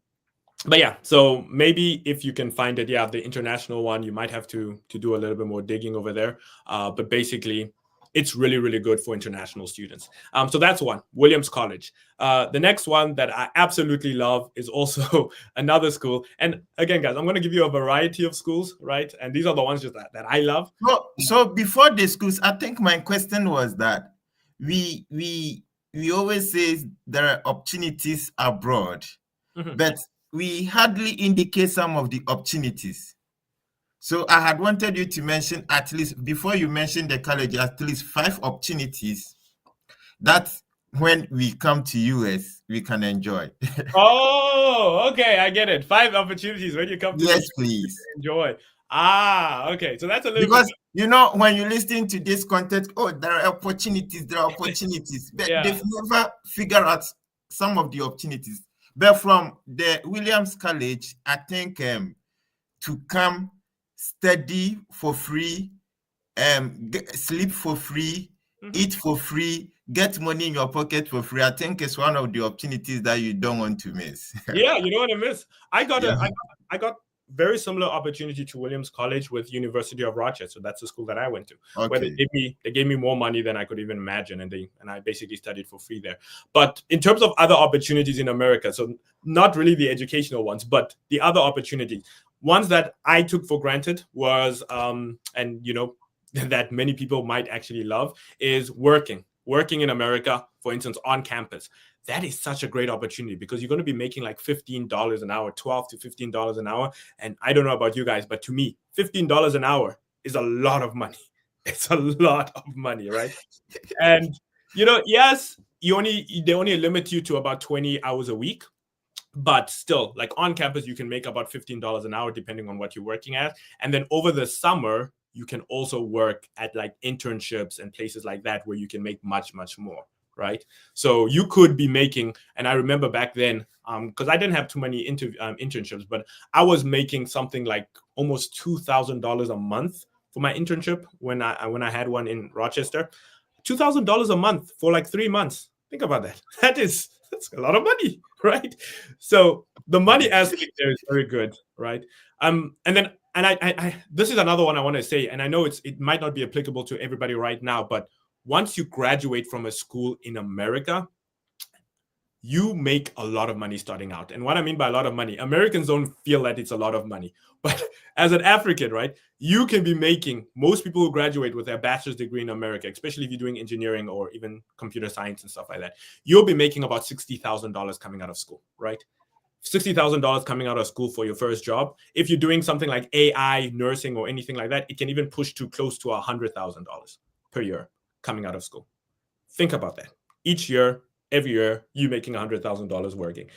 But yeah, so maybe if you can find it, the international one, you might have to do a little bit more digging over there. But basically, it's really, really good for international students. So that's one, Williams College. The next one that I absolutely love is also another school. And again, guys, I'm going to give you a variety of schools, right? And these are the ones just that I love. So before the schools, I think my question was that we always say there are opportunities abroad, but we hardly indicate some of the opportunities. So I had wanted you to mention, at least before you mention the college, at least 5 opportunities that when we come to US we can enjoy. Oh, okay, I get it. 5 opportunities when you come to the Yes, please. enjoy. Okay, so that's a little bit. Because when you listen to this content, oh, there are opportunities, but Yeah. they've never figured out some of the opportunities. But from the Williams College, I think to come study for free, sleep for free, eat for free, get money in your pocket for free, I think it's one of the opportunities that you don't want to miss. Yeah, you don't want to miss. I got Yeah. I got very similar opportunity to Williams College with University of Rochester. That's the school that I went to, where Okay. they gave me more money than I could even imagine, and I basically studied for free there. But in terms of other opportunities in America, so not really the educational ones, but the other opportunities, ones that I took for granted was and that many people might actually love is working in America, for instance, on campus. That is such a great opportunity because you're going to be making like $15 an hour, $12 to $15 an hour. And I don't know about you guys, but to me, $15 an hour is a lot of money. It's a lot of money, right? And yes, they only limit you to about 20 hours a week. But still, like on campus, you can make about $15 an hour depending on what you're working at. And then over the summer, you can also work at like internships and places like that where you can make much, much more, right? So you could be making, and I remember back then, because I didn't have too many internships, but I was making something like almost $2,000 a month for my internship when I had one in Rochester. $2,000 a month for like 3 months. Think about that. That's a lot of money, right? So the money aspect there is very good, right? And I this is another one I want to say, and I know it might not be applicable to everybody right now, but once you graduate from a school in America, you make a lot of money starting out. And what I mean by a lot of money, Americans don't feel that it's a lot of money. But as an African, right, you can be making, most people who graduate with their bachelor's degree in America, especially if you're doing engineering or even computer science and stuff like that, you'll be making about $60,000 coming out of school, right? $60,000 coming out of school for your first job. If you're doing something like AI, nursing, or anything like that, it can even push to close to $100,000 per year coming out of school. Think about that. Each year, every year, you making $100,000 working.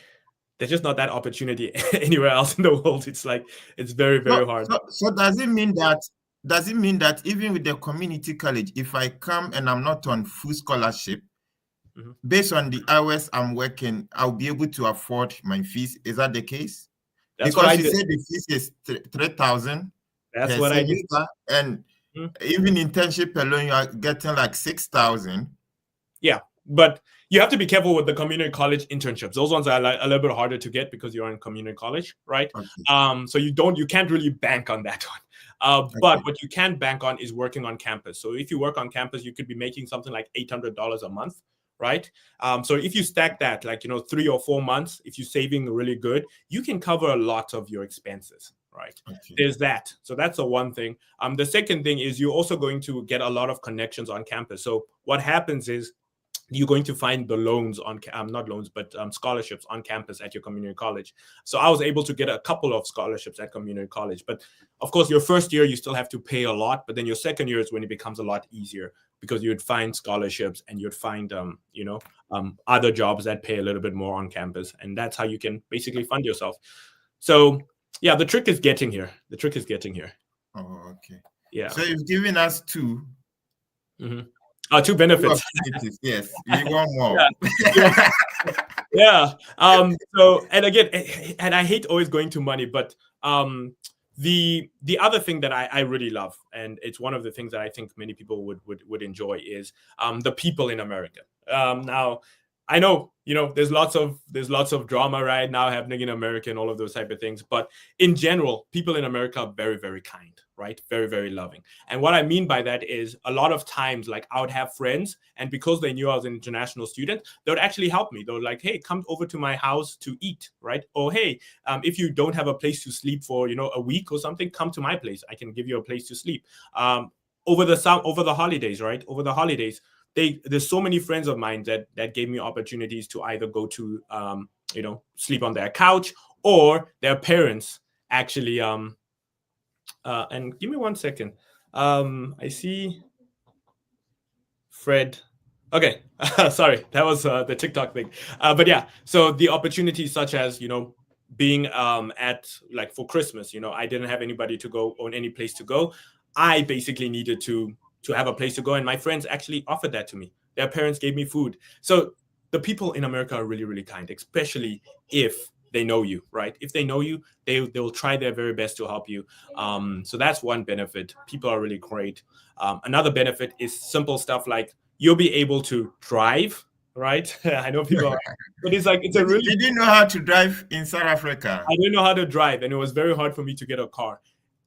There's just not that opportunity anywhere else in the world. It's like it's very, very hard. So does it mean that even with the community college, if I come and I'm not on full scholarship, based on the hours I'm working, I'll be able to afford my fees? Is that the case? That's because what I you did. said the fees is 3,000. That's what semester, I did. And even internship alone, you are getting like 6,000. Yeah, but you have to be careful with the community college internships. Those ones are a little bit harder to get because you're in community college, right? Okay. So you can't really bank on that one. But what you can bank on is working on campus. So if you work on campus, you could be making something like $800 a month, right? So if you stack that, like 3 or 4 months, if you're saving really good, you can cover a lot of your expenses. Right. Okay. There's that. So that's the one thing. The second thing is you're also going to get a lot of connections on campus. So what happens is you're going to find the loans on not loans, but scholarships on campus at your community college. So I was able to get a couple of scholarships at community college. But of course, your first year, you still have to pay a lot. But then your second year is when it becomes a lot easier because you'd find scholarships and you'd find, other jobs that pay a little bit more on campus. And that's how you can basically fund yourself. So yeah, the trick is getting here. Oh, okay. Yeah. So you've given us two. Two benefits. Yes, we want more. Yeah. So, and again, and I hate always going to money, but the other thing that I really love, and it's one of the things that I think many people would enjoy, is the people in America. Now, I know, there's lots of drama right now happening in America and all of those type of things. But in general, people in America are very, very kind, right? Very, very loving. And what I mean by that is a lot of times, like I would have friends, and because they knew I was an international student, they would actually help me. They were like, hey, come over to my house to eat, right? Or, hey, if you don't have a place to sleep for, a week or something, come to my place. I can give you a place to sleep. Over the holidays, right? Over the holidays, there's so many friends of mine that gave me opportunities to either go to sleep on their couch, or their parents actually And give me 1 second. I see Fred. Okay, sorry, that was the TikTok thing. But yeah, so the opportunities such as being at like for Christmas, I didn't have anybody to go or any place to go. I basically needed to have a place to go, and my friends actually offered that to me. Their parents gave me food. So the people in America are really really kind, especially if they know you, right? If they know you, they'll try their very best to help you. So that's one benefit. People are really great. Another benefit is simple stuff like you'll be able to drive, right? I know people are, but it's like it's a really. Did you know how to drive in South Africa? I didn't know how to drive, and it was very hard for me to get a car.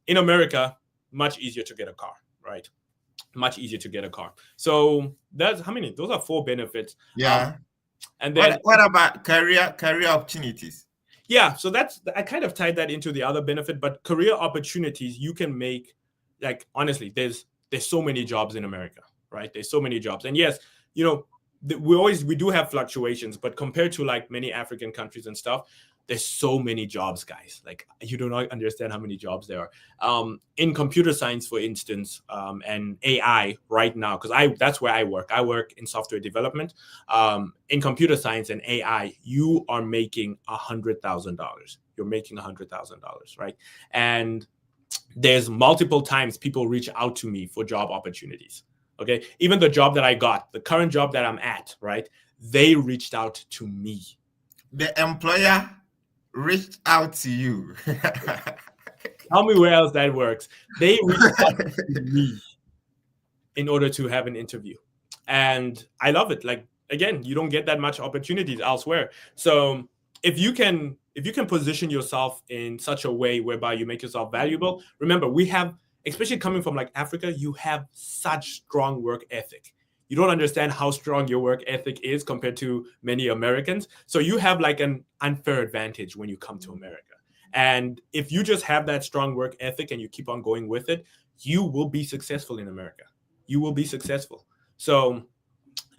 In America, much easier to get a car, right? Much easier to get a car. So that's how many? Those are 4 benefits. Yeah. And then what about career opportunities? Yeah, so that's I kind of tied that into the other benefit, but career opportunities you can make, like honestly, there's so many jobs in America, right? There's so many jobs, and yes, we do have fluctuations, but compared to like many African countries and stuff, there's so many jobs, guys. Like you do not understand how many jobs there are. In computer science, for instance, and AI right now, because that's where I work. I work in software development. In computer science and AI, you are making $100,000. You're making $100,000, right? And there's multiple times people reach out to me for job opportunities. Okay, even the job that I got, the current job that I'm at, right? They reached out to me. The employer reached out to you. Tell me where else that works. They reached out to me in order to have an interview. And I love it. Like, again, you don't get that much opportunities elsewhere. So if you can position yourself in such a way whereby you make yourself valuable, remember, we have, especially coming from like Africa, you have such strong work ethic. You don't understand how strong your work ethic is compared to many Americans. So you have like an unfair advantage when you come to America. And if you just have that strong work ethic and you keep on going with it, you will be successful in America. You will be successful. So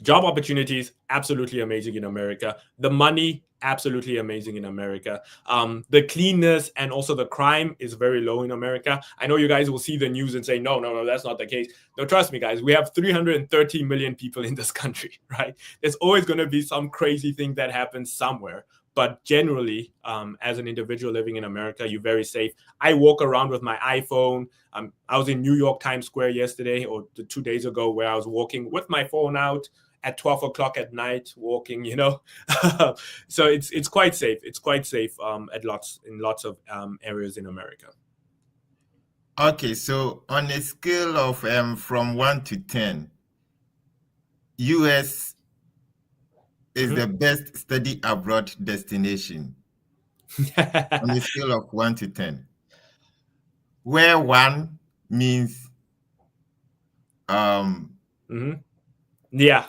job opportunities, absolutely amazing in America. The money, absolutely amazing in America. The cleanness and also the crime is very low in America. I know you guys will see the news and say, no, that's not the case. No, trust me, guys. We have 330 million people in this country, right? There's always going to be some crazy thing that happens somewhere. But generally, as an individual living in America, you're very safe. I walk around with my iPhone. I was in New York Times Square yesterday or 2 days ago where I was walking with my phone out at 12 o'clock at night, walking, So it's quite safe. It's quite safe in lots of areas in America. Okay, so on a scale of from 1 to 10, US is the best study abroad destination on a scale of 1 to 10, where 1 means yeah.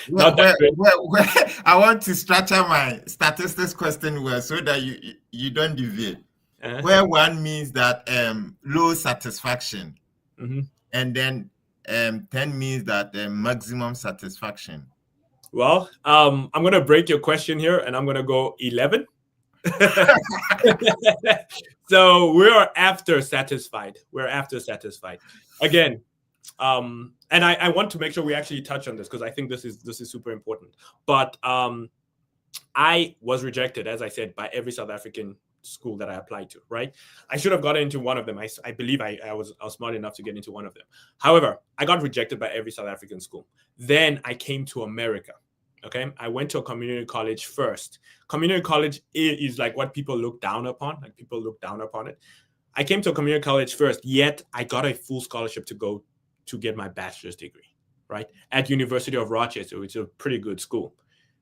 where I want to structure my statistics question well so that you don't deviate. Where 1 means that low satisfaction, and then 10 means that maximum satisfaction. Well, I'm going to break your question here and I'm going to go 11. So we're after satisfied. Again, and I want to make sure we actually touch on this because I think this is super important. But I was rejected, as I said, by every South African school that I applied to, right? I should have gotten into one of them. I believe I was smart enough to get into one of them. However, I got rejected by every South African school. Then I came to America. Okay, I went to a community college first. Community college is like what people look down upon. Like people look down upon it. I came to a community college first, yet I got a full scholarship to go to get my bachelor's degree, right? At University of Rochester, which is a pretty good school.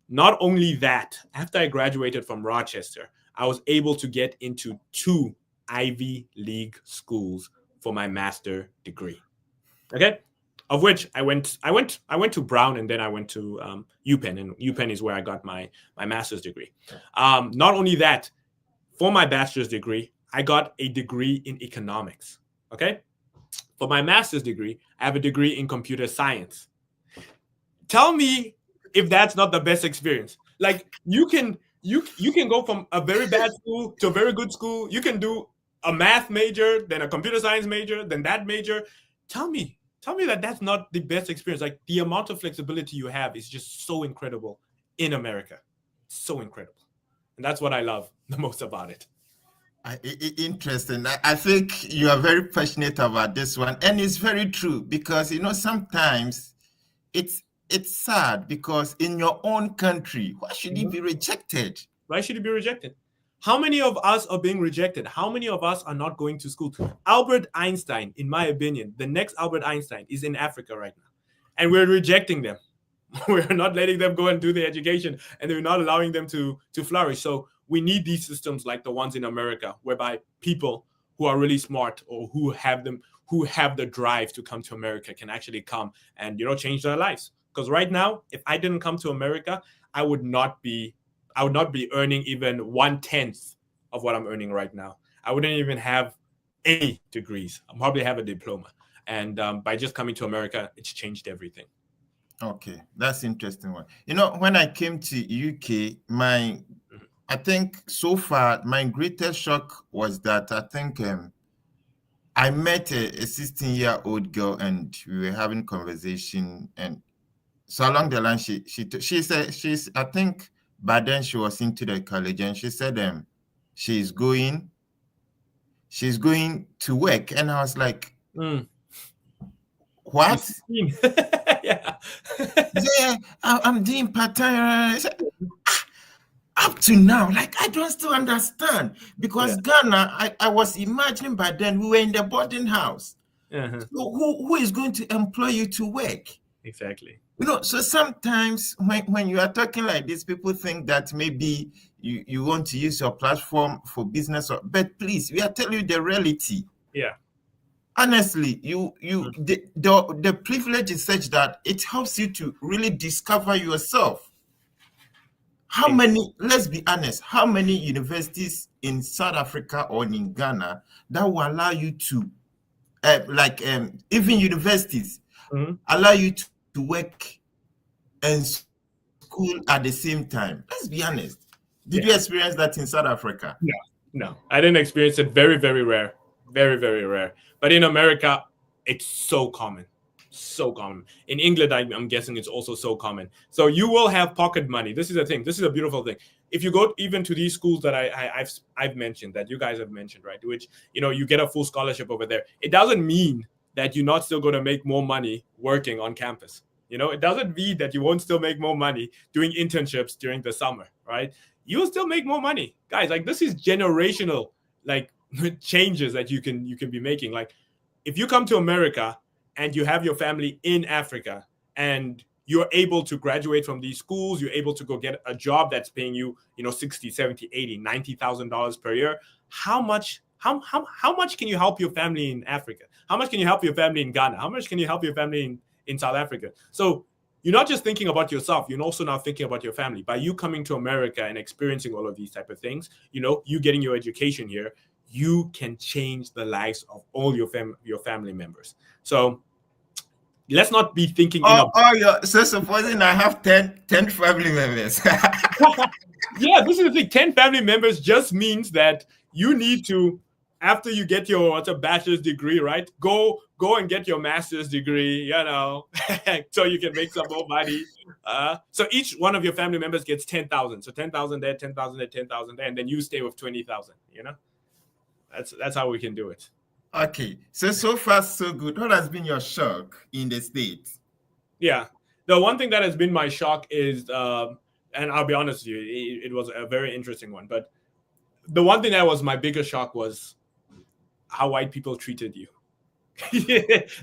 Not only that, after I graduated from Rochester, I was able to get into 2 Ivy League schools for my master's degree. Okay, of which I went to Brown and then I went to UPenn, and UPenn is where I got my master's degree. Not only that, for my bachelor's degree, I got a degree in economics. Okay, for my master's degree, I have a degree in computer science. Tell me if that's not the best experience. Like you can go from a very bad school to a very good school. You can do a math major, then a computer science major, then that major. Tell me that that's not the best experience. Like the amount of flexibility you have is just so incredible in America. So incredible. And that's what I love the most about it. Interesting. I think you are very passionate about this one, and it's very true because sometimes it's sad because in your own country, why should you be rejected? Why should you be rejected? How many of us are being rejected? How many of us are not going to school? Albert Einstein, in my opinion, the next Albert Einstein is in Africa right now, and we're rejecting them. We're not letting them go and do the education, and we're not allowing them to flourish. So we need these systems like the ones in America, whereby people who are really smart or who have the drive to come to America can actually come and change their lives. Because right now, if I didn't come to America, I would not be earning even 1/10 of what I'm earning right now. I wouldn't even have any degrees. I'll probably have a diploma. And by just coming to America, it's changed everything. Okay, that's interesting one. When I came to UK, I think so far my greatest shock was that I think I met a 16-year-old girl and we were having conversation, and so along the line she said I think by then she was into the college, and she said she's going to work, and I was like, what? Yeah. Yeah, I'm doing part-time. Up to now, like I don't still understand, because Ghana, I was imagining by then we were in the boarding house. So who is going to employ you to work? Exactly. So sometimes when you are talking like this, people think that maybe you want to use your platform for business, but please, we are telling you the reality. Yeah. Honestly, the privilege is such that it helps you to really discover yourself. Let's be honest, how many universities in South Africa or in Ghana that will allow you to, even universities, allow you to work and school at the same time? Let's be honest. Did you experience that in South Africa? No, I didn't experience it. Very, very rare. Very, very rare. But in America, it's so common. So common. In England, I'm guessing it's also so common. So you will have pocket money. This is the thing. This is a beautiful thing. If you go even to these schools that I've mentioned, that you guys have mentioned, right, which you get a full scholarship over there, it doesn't mean that you're not still going to make more money working on campus. It doesn't mean that you won't still make more money doing internships during the summer, right? You'll still make more money, guys. Like, this is generational, like, changes that you can be making. Like, if you come to America and you have your family in Africa and you're able to graduate from these schools, you're able to go get a job that's paying you, $60, $70, $80, $90,000 per year. How much can you help your family in Africa? How much can you help your family in Ghana? How much can you help your family in South Africa? So you're not just thinking about yourself, you're also now thinking about your family. By you coming to America and experiencing all of these type of things, you getting your education here, you can change the lives of all your family members. So let's not be thinking. So supposing I have 10 family members. Yeah, this is the thing. 10 family members just means that you need to, after you get your bachelor's degree, right? Go and get your master's degree, so you can make some more money. So each one of your family members gets 10,000. So 10,000 there, 10,000 there, 10,000 there, and then you stay with 20,000. That's how we can do it. Okay, so far so good. What has been your shock in the States? Yeah, the one thing that has been my shock is, and I'll be honest with you, it was a very interesting one. But the one thing that was my biggest shock was how white people treated you.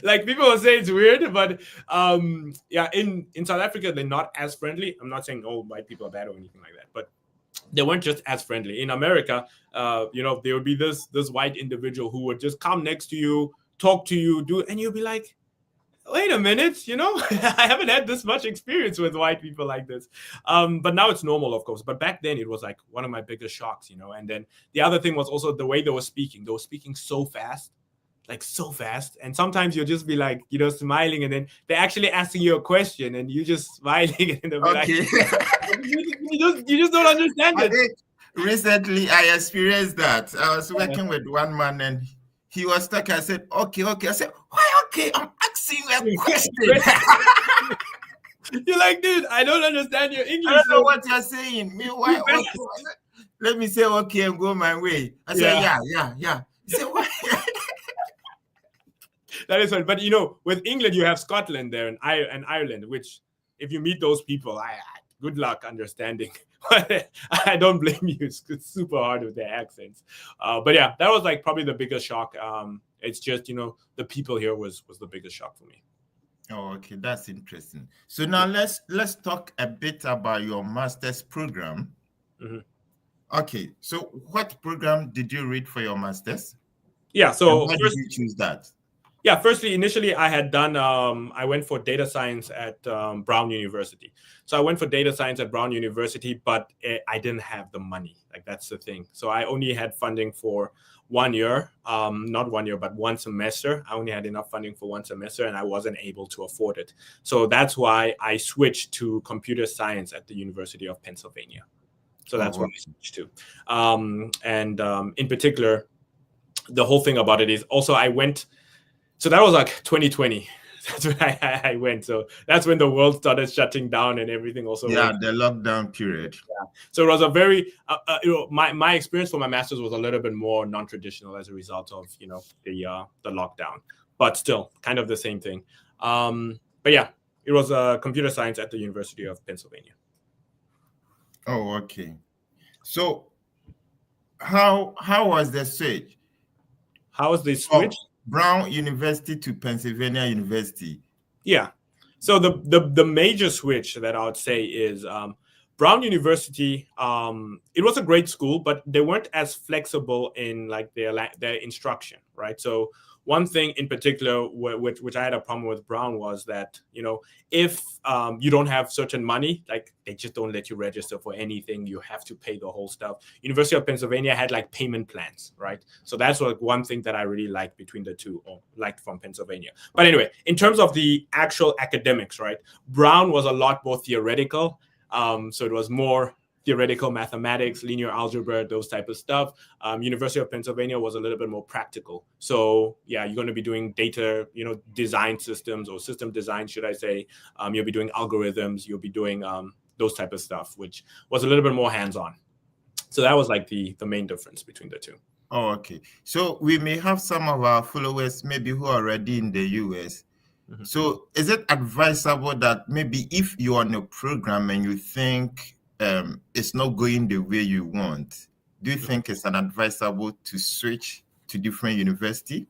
Like, people will say it's weird, but in South Africa, they're not as friendly. I'm not saying all white people are bad or anything like that, but they weren't just as friendly. In America, there would be this white individual who would just come next to you, talk to you, and you'll be like, wait a minute, I haven't had this much experience with white people like this. But now it's normal, of course. But back then it was like one of my biggest shocks, And then the other thing was also the way they were speaking. They were speaking so fast. Like, so fast, and sometimes you'll just be like, smiling, and then they're actually asking you a question, and you just smiling, and they'll be like, you just don't understand it. Recently, I experienced that. I was working with one man and he was talking. I said, okay. I said, why okay? I'm asking you a question. You're like, dude, I don't understand your English. I don't know what you're saying. Me, why okay? Let me say okay and go my way. I said, yeah. He said, why? That is fun. But you know, with England, you have Scotland there and Ireland, which if you meet those people, good luck understanding. I don't blame you. It's super hard with their accents. But yeah, that was like probably the biggest shock. It's just, you know, the people here was the biggest shock for me. Oh, okay, that's interesting. So now let's talk a bit about your master's program. Mm-hmm. Okay, so what program did you read for your master's? Yeah, so why did you choose that? Yeah, initially I had done, I went for data science at Brown University. So I went for data science at Brown University, but I didn't have the money. Like, that's the thing. So I only had funding for 1 year, not 1 year, but one semester. I only had enough funding for one semester and I wasn't able to afford it. So that's why I switched to computer science at the University of Pennsylvania. So that's what I switched to. In particular, the whole thing about it is also I went, so that was like 2020. That's when I went. So that's when the world started shutting down and everything also. Yeah, the lockdown period. Yeah. So it was a very, my experience for my master's was a little bit more non-traditional as a result of, you know, the lockdown, but still kind of the same thing. But yeah, it was computer science at the University of Pennsylvania. Oh, okay. So how was the switch? How was the switch? Brown University to Pennsylvania University. Yeah. So the major switch that I would say is Brown University. It was a great school, but they weren't as flexible in like their instruction, right? So one thing in particular, which I had a problem with Brown, was that, you know, if you don't have certain money, like they just don't let you register for anything. You have to pay the whole stuff. University of Pennsylvania had like payment plans, right? So that's like one thing that I really liked between the two, or liked from Pennsylvania. But anyway, in terms of the actual academics, right? Brown was a lot more theoretical. So it was more theoretical mathematics, linear algebra, those type of stuff. University of Pennsylvania was a little bit more practical. So yeah, you're going to be doing data, you know, design systems, or system design, should I say. You'll be doing algorithms. You'll be doing those type of stuff, which was a little bit more hands-on. So that was like the main difference between the two. Oh, okay. So we may have some of our followers maybe who are already in the US. Mm-hmm. So is it advisable that maybe if you're on a program and you think it's not going the way you want, do you think it's advisable to switch to different university?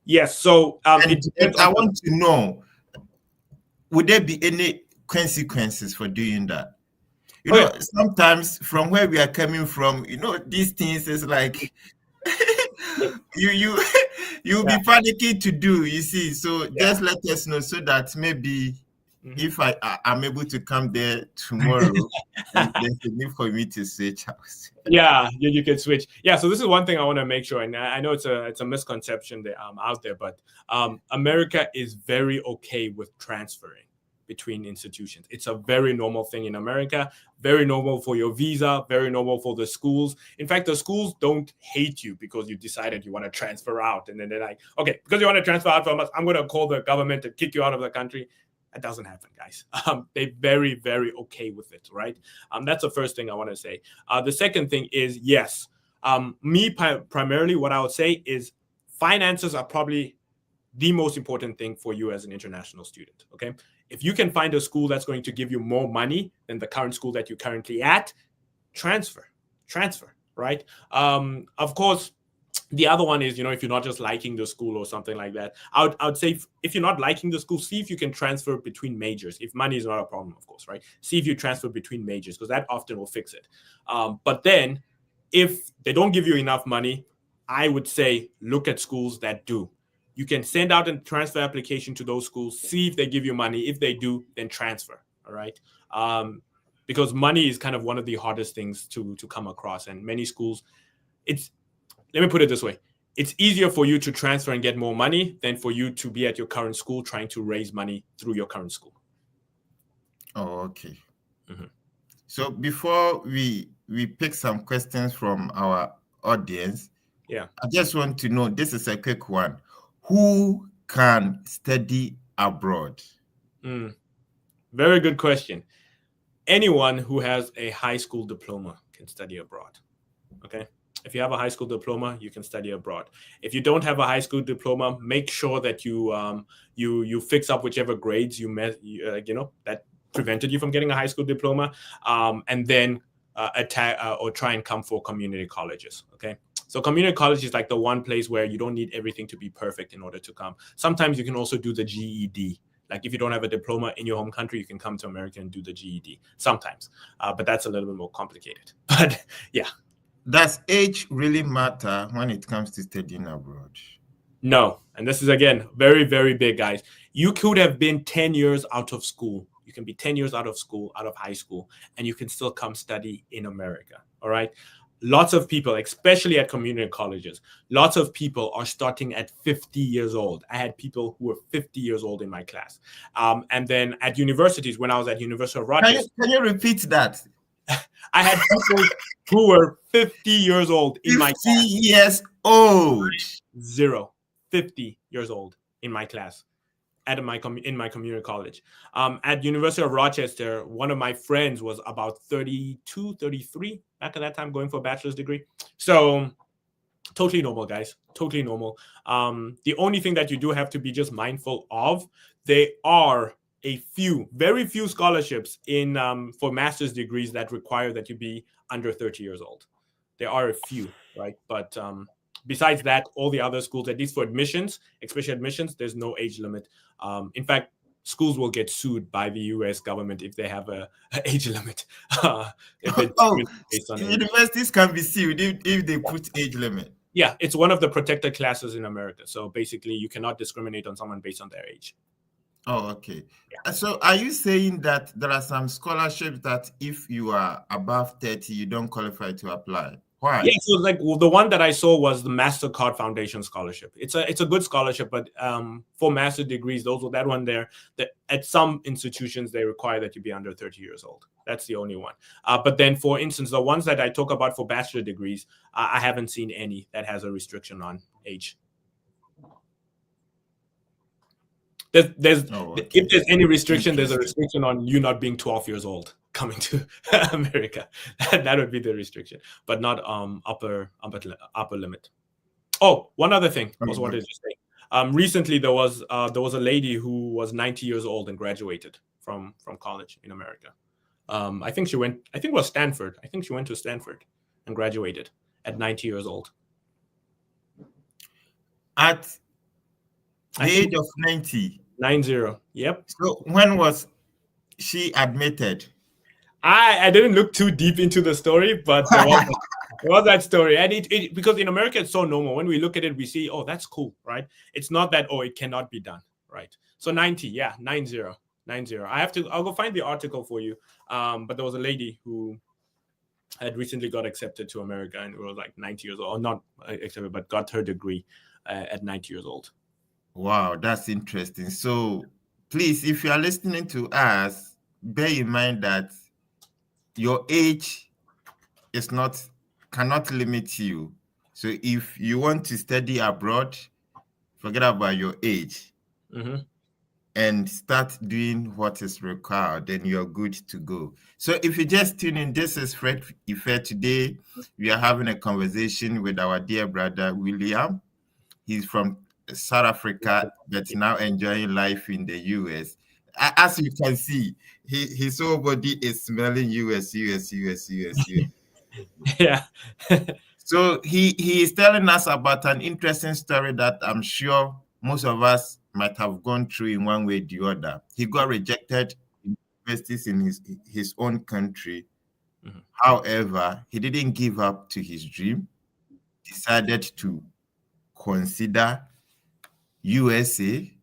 Yes. So I want to know, would there be any consequences for doing that? You know, sometimes from where we are coming from, you know, these things is like you'll be panicking to do, you see. So just let us know so that maybe if I'm able to come there tomorrow, and there's a need for me to switch house. Yeah, you can switch. Yeah, so this is one thing I want to make sure, and I know it's a misconception that out there, but America is very okay with transferring between institutions. It's a very normal thing in America, very normal for your visa, very normal for the schools. In fact, the schools don't hate you because you decided you want to transfer out. And then they're like, okay, because you want to transfer out from us, I'm going to call the government to kick you out of the country. That doesn't happen, guys. They're very, very okay with it, right? That's the first thing I want to say. The second thing is, yes, primarily what I would say is finances are probably the most important thing for you as an international student, okay? If you can find a school that's going to give you more money than the current school that you're currently at, transfer, right? Of course, the other one is, you know, if you're not just liking the school or something like that, I would say if you're not liking the school, see if you can transfer between majors. If money is not a problem, of course, right? See if you transfer between majors, because that often will fix it. But then if they don't give you enough money, I would say look at schools that do. You can send out a transfer application to those schools, see if they give you money. If they do, then transfer, all right? Because money is kind of one of the hardest things to come across. And many schools, let me put it this way. It's easier for you to transfer and get more money than for you to be at your current school trying to raise money through your current school. Oh, okay. So before we pick some questions from our audience, Yeah. I just want to know, this is a quick one. Who can study abroad? Mm, very good question. Anyone who has a high school diploma can study abroad. Okay. If you have a high school diploma, you can study abroad. If you don't have a high school diploma, make sure that you fix up whichever grades that prevented you from getting a high school diploma, and then attack or try and come for community colleges. Okay. So community college is like the one place where you don't need everything to be perfect in order to come. Sometimes you can also do the GED. Like if you don't have a diploma in your home country, you can come to America and do the GED sometimes, but that's a little bit more complicated. But yeah. Does age really matter when it comes to studying abroad? No. And this is, again, very, very big, guys. You could have been 10 years out of school. You can be 10 years out of school, out of high school, and you can still come study in America. All right. Lots of people, especially at community colleges, lots of people are starting at 50 years old. I had people who were 50 years old in my class. And then at universities, when I was at University of Rochester, Can you repeat that? I had people who were 50 years old in my 50 class. years old. 50 years old in my class in my community college. At University of Rochester, one of my friends was about 32, 33 back at that time, going for a bachelor's degree. So totally normal, guys. Totally normal. The only thing that you do have to be just mindful of, there are a few, very few scholarships in for master's degrees that require that you be under 30 years old. There are a few, right? But besides that, all the other schools, at least for admissions, especially admissions, there's no age limit. In fact, schools will get sued by the U.S. government if they have a age limit. If it's based on age. Universities can be sued if they put age limit. Yeah, it's one of the protected classes in America. So basically, you cannot discriminate on someone based on their age. Oh, okay. Yeah. So are you saying that there are some scholarships that if you are above 30, you don't qualify to apply? Why? Yeah, so like the one that I saw was the MasterCard Foundation scholarship. It's a good scholarship, but for master degrees, that one there, that at some institutions they require that you be under 30 years old. That's the only one. But then, for instance, the ones that I talk about for bachelor degrees, I haven't seen any that has a restriction on age. There's okay. If there's any restriction, there's a restriction on you not being 12 years old coming to America. That would be the restriction, but not upper limit. Oh, one other thing I also wanted to say. Recently there was a lady who was 90 years old and graduated from college in America. I think it was Stanford. I think she went to Stanford and graduated at 90 years old. At the age of 90. 90. Yep. So when was she admitted? I didn't look too deep into the story, but there was that story. And it because in America it's so normal. When we look at it, we see, oh, that's cool, right? It's not that, oh, it cannot be done, right? So 90, yeah, 90. I'll go find the article for you. But there was a lady who had recently got accepted to America and was like 90 years old, or not accepted, but got her degree at 90 years old. Wow, that's interesting. So please, if you are listening to us, bear in mind that your age cannot limit you. So if you want to study abroad, forget about your age and start doing what is required, then you're good to go. So if you just tune in, this is Fred Ife. Today, we are having a conversation with our dear brother, William. He's from South Africa, but now enjoying life in the US. As you can see, his whole body is smelling US. Yeah. So he is telling us about an interesting story that I'm sure most of us might have gone through in one way or the other. He got rejected in universities in his own country. However, he didn't give up to his dream. Decided to consider USA,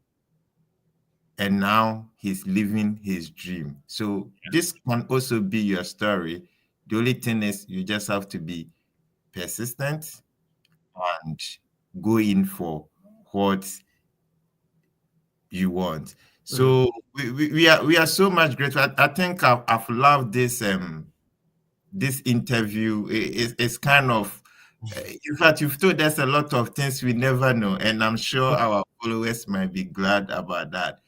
and now he's living his dream. So this can also be your story. The only thing is you just have to be persistent and go in for what you want. So we are so much grateful. I think I've loved this this interview is kind of, in fact, you've told us a lot of things we never know, and I'm sure our followers might be glad about that.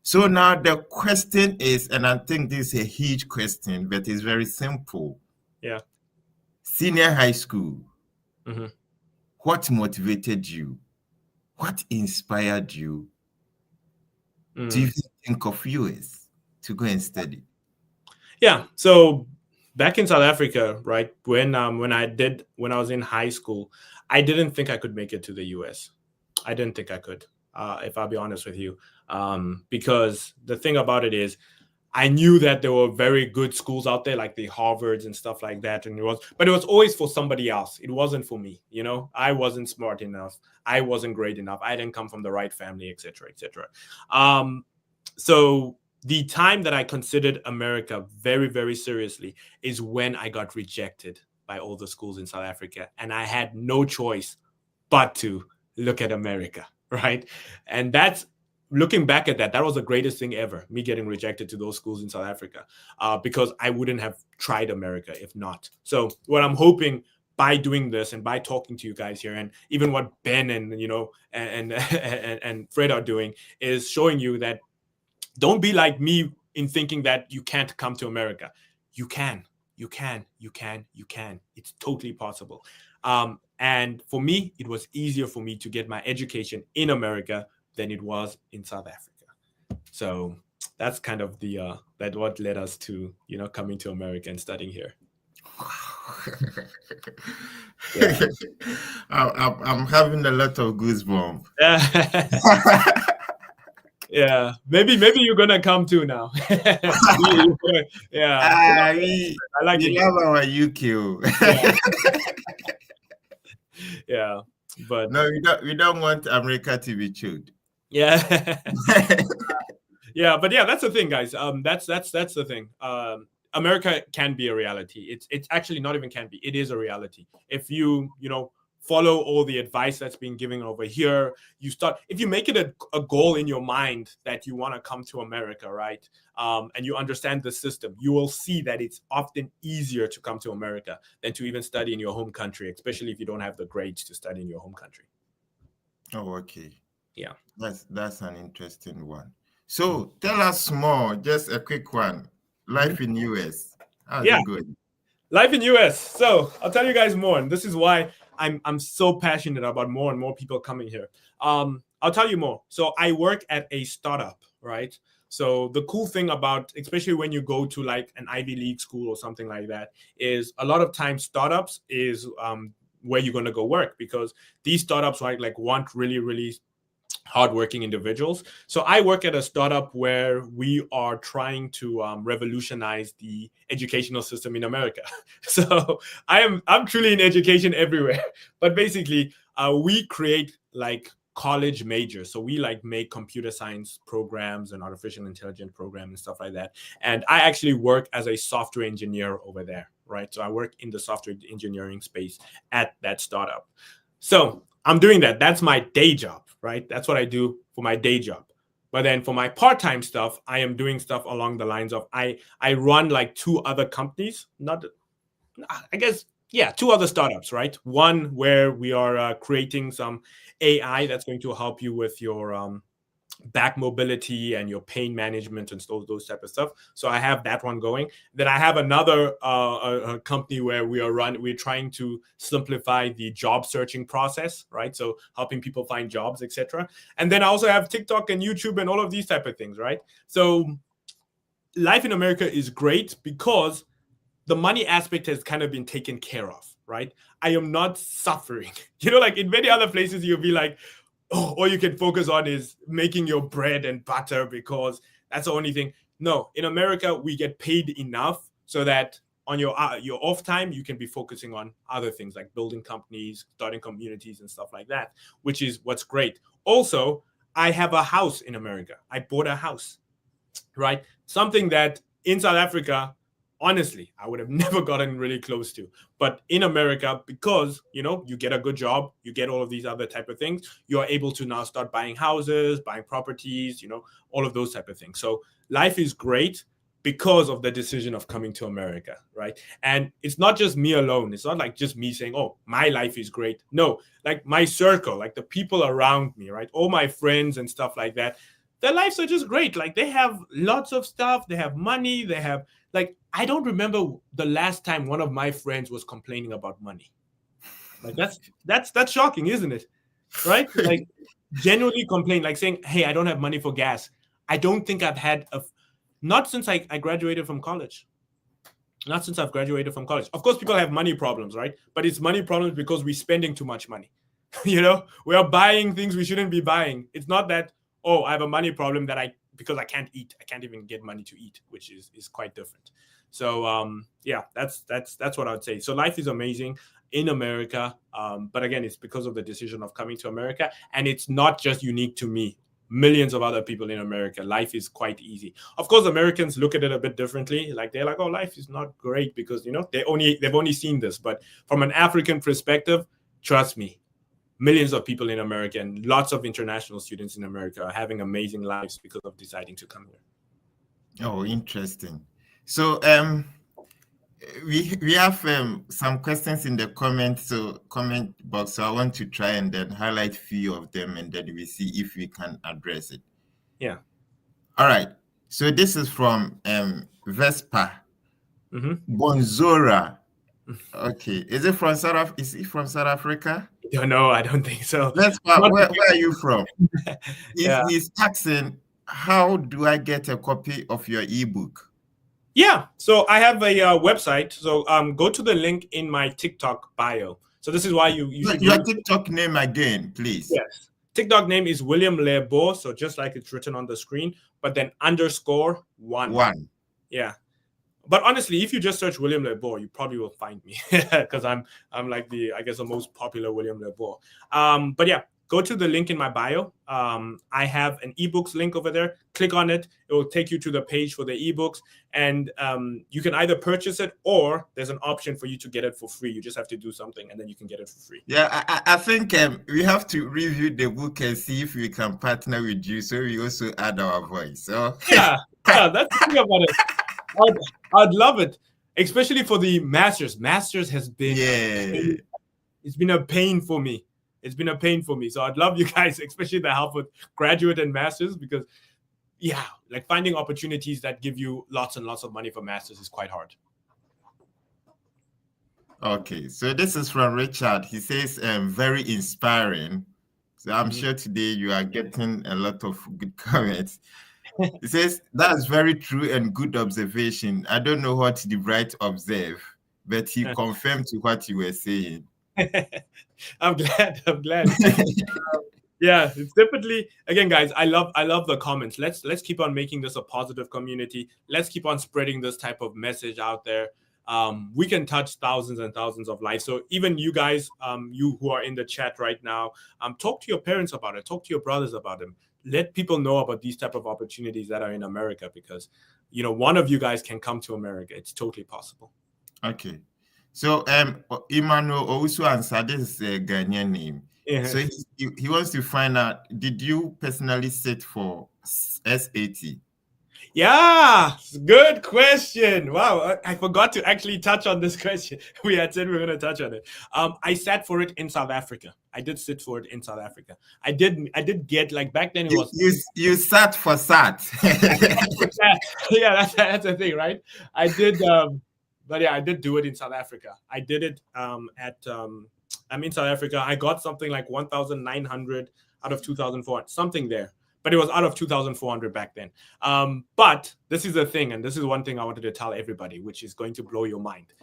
So now the question is, and I think this is a huge question, but it's very simple. Yeah. Senior high school, Mm-hmm. what motivated you? What inspired you to even think of US to go and study? Yeah. So back in South Africa, right, when I was in high school, I didn't think I could make it to the US. I didn't think I could, if I'll be honest with you, because the thing about it is, I knew that there were very good schools out there, like the Harvards and stuff like that, and but it was always for somebody else. It wasn't for me. I wasn't smart enough. I wasn't great enough. I didn't come from the right family, etc., etc. So the time that I considered America very, very seriously is when I got rejected by all the schools in South Africa, and I had no choice but to look at America, right? And that's, looking back at that was the greatest thing ever, me getting rejected to those schools in South Africa, because I wouldn't have tried America if not. So what I'm hoping by doing this and by talking to you guys here, and even what Ben and and Fred are doing, is showing you that don't be like me in thinking that you can't come to America. You can. It's totally possible. And for me, it was easier for me to get my education in America than it was in South Africa. So that's kind of that what led us to coming to America and studying here. Yeah. I'm having a lot of goosebumps. Yeah, maybe you're gonna come too now. Yeah, I like it. Love our UK. Yeah, but no, we don't want America to be chewed. Yeah. Yeah, but yeah, that's the thing, guys. That's the thing. America can be a reality. It's actually not even can be. It is a reality. If you follow all the advice that's being given over here, if you make it a goal in your mind that you want to come to America, right? And you understand the system, you will see that it's often easier to come to America than to even study in your home country, especially if you don't have the grades to study in your home country. Oh, okay. Yeah. That's an interesting one. So tell us more, just a quick one. Life in US. How's it going? Life in US. So I'll tell you guys more. And this is why I'm so passionate about more and more people coming here. I'll tell you more. So I work at a startup, right? So the cool thing about, especially when you go to like an Ivy League school or something like that, is a lot of times startups is where you're going to go work, because these startups like want really, really hardworking individuals. So I work at a startup where we are trying to revolutionize the educational system in America. So I'm truly in education everywhere. But basically, we create like college majors. So we like make computer science programs and artificial intelligence programs and stuff like that. And I actually work as a software engineer over there, right? So I work in the software engineering space at that startup. So I'm doing that. That's my day job, right? That's what I do for my day job. But then for my part-time stuff, I am doing stuff along the lines of I run like two other companies, two other startups, right? One where we are creating some AI that's going to help you with your back mobility and your pain management and those type of stuff. So I have that one going. Then I have another a company where we're trying to simplify the job searching process, right? So helping people find jobs, etc. And then I also have TikTok and YouTube and all of these type of things, right? So life in America is great because the money aspect has kind of been taken care of, right? I am not suffering. Like in many other places, you'll be like, oh, all you can focus on is making your bread and butter because that's the only thing. No, in America, we get paid enough so that on your off time, you can be focusing on other things like building companies, starting communities and stuff like that, which is what's great. Also, I have a house in America. I bought a house, right? Something that in South Africa, honestly, I would have never gotten really close to. But in America, because, you get a good job, you get all of these other type of things, you're able to now start buying houses, buying properties, all of those type of things. So life is great. because of the decision of coming to America, right? And it's not just me alone. It's not like just me saying, oh, my life is great. No, like my circle, like the people around me, right? All my friends and stuff like that, their lives are just great. Like they have lots of stuff. They have money. They have, like, I don't remember the last time one of my friends was complaining about money. Like that's shocking, isn't it? Right? Like genuinely complain, like saying, hey, I don't have money for gas. I don't think I've had not since I graduated from college. Not since I've graduated from college. Of course, people have money problems, right? But it's money problems because we're spending too much money. We are buying things we shouldn't be buying. It's not that, oh, I have a money problem because I can't eat. I can't even get money to eat, which is quite different. So yeah, that's what I would say. So life is amazing in America. But again, it's because of the decision of coming to America. And it's not just unique to me. Millions of other people in America, life is quite easy. Of course, Americans look at it a bit differently. Like they're like, oh, life is not great because they've only seen this. But from an African perspective, trust me, millions of people in America and lots of international students in America are having amazing lives because of deciding to come here. Oh, interesting. So we have some questions in the comment box. So I want to try and then highlight few of them, and then we see if we can address it. Yeah. All right. So this is from Vespa Bonzora. Okay. Is it from South Africa? No, I don't think so. Vespa, where are you from? He's asking, how do I get a copy of your ebook? Yeah, so I have a website. So go to the link in my TikTok bio. So this is why you should your TikTok name again, please. Yes, TikTok name is William Lebo. So just like it's written on the screen, but then _1. Yeah, but honestly, if you just search William Lebo, you probably will find me because I'm like the most popular William Lebo. But yeah. Go to the link in my bio. I have an ebooks link over there. Click on it. It will take you to the page for the ebooks. And you can either purchase it or there's an option for you to get it for free. You just have to do something and then you can get it for free. Yeah, I think we have to review the book and see if we can partner with you. So we also add our voice. So yeah, that's the thing about it. I'd love it, especially for the masters. Masters has been it's been a pain for me. It's been a pain for me. So I'd love you guys, especially the help with graduate and masters, because yeah, like finding opportunities that give you lots and lots of money for masters is quite hard. Okay, so this is from Richard. He says, very inspiring. So I'm sure today you are getting a lot of good comments. He says, that's very true and good observation. I don't know what the right observe, but he confirmed to what you were saying. I'm glad. Yeah, it's definitely, again, guys, I love the comments. Let's keep on making this a positive community. Let's keep on spreading this type of message out there. We can touch thousands and thousands of lives. So even you guys, you who are in the chat right now, talk to your parents about it. Talk to your brothers about them. Let people know about these type of opportunities that are in America, because one of you guys can come to America. It's totally possible. Okay. So Emmanuel also answered, this is a Ghanaian name. Yeah. So he wants to find out, did you personally sit for SAT? Yeah, good question. Wow, I forgot to actually touch on this question. We had said we were going to touch on it. I sat for it in South Africa. I did sit for it in South Africa. I did get, like, back then it was... You sat for SAT. Yeah, that's the thing, right? I did... But yeah, I did do it in South Africa. I did it I'm in South Africa. I got something like 1,900 out of 2,400, something there. But it was out of 2,400 back then. But this is the thing, and this is one thing I wanted to tell everybody, which is going to blow your mind.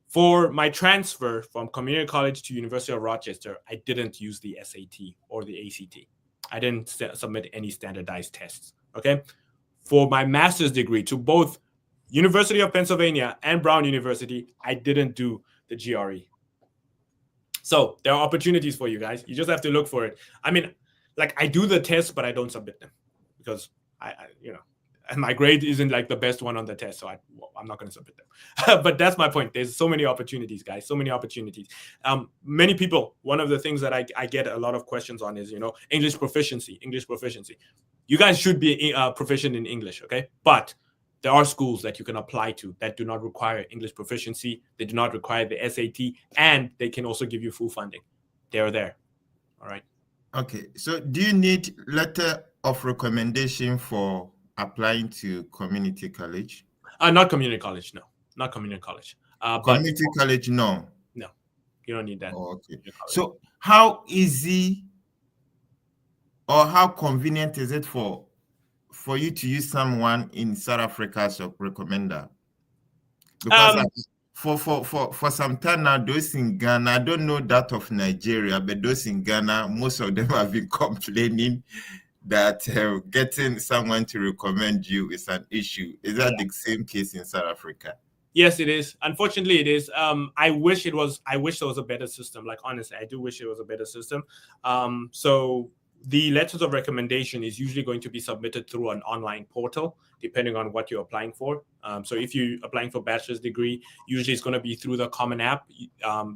For my transfer from community college to University of Rochester, I didn't use the SAT or the ACT. I didn't submit any standardized tests, okay? For my master's degree to both University of Pennsylvania and Brown University, I didn't do the GRE. So there are opportunities for you guys. You just have to look for it. I mean, like, I do the tests, but I don't submit them because and my grade isn't like the best one on the test. So I'm not going to submit them. But that's my point. There's so many opportunities, guys. So many opportunities. Many people, one of the things that I get a lot of questions on is, English proficiency. You guys should be proficient in English, okay? But there are schools that you can apply to that do not require English proficiency. They do not require the SAT, and they can also give you full funding. They're there. All right. Okay. So do you need letter of recommendation for applying to community college? Not community college. No, not community college. Community college, no. No, you don't need that. Oh, okay. So how easy or how convenient is it for you to use someone in South Africa as a recommender? Because for some time now, those in Ghana, I don't know that of Nigeria, but those in Ghana, most of them have been complaining that getting someone to recommend you is an issue. Is that the same case in South Africa? Yes, it is. Unfortunately, it is. I wish there was a better system. Like, honestly, I do wish it was a better system. So the letters of recommendation is usually going to be submitted through an online portal, depending on what you're applying for. So if you're applying for bachelor's degree, usually it's going to be through the Common App.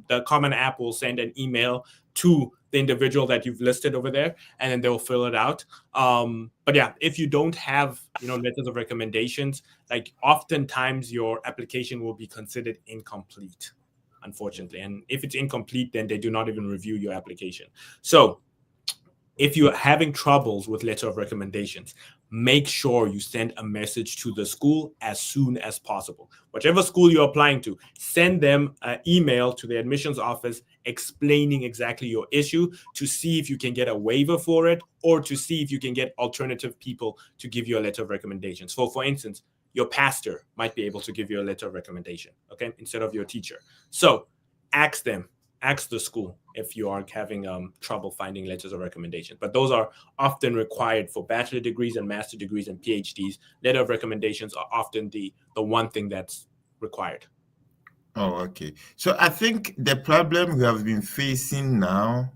The Common App will send an email to the individual that you've listed over there, and then they'll fill it out. But yeah, if you don't have, letters of recommendations, like oftentimes your application will be considered incomplete, unfortunately. And if it's incomplete, then they do not even review your application. So if you're having troubles with letter of recommendations, make sure you send a message to the school as soon as possible. Whichever school you're applying to, send them an email to the admissions office explaining exactly your issue to see if you can get a waiver for it, or to see if you can get alternative people to give you a letter of recommendations. So for instance, your pastor might be able to give you a letter of recommendation, okay, instead of your teacher. So ask the school if you are having trouble finding letters of recommendation. But those are often required for bachelor degrees and master degrees and PhDs. Letter of recommendations are often the one thing that's required. Oh, okay. So I think the problem we have been facing now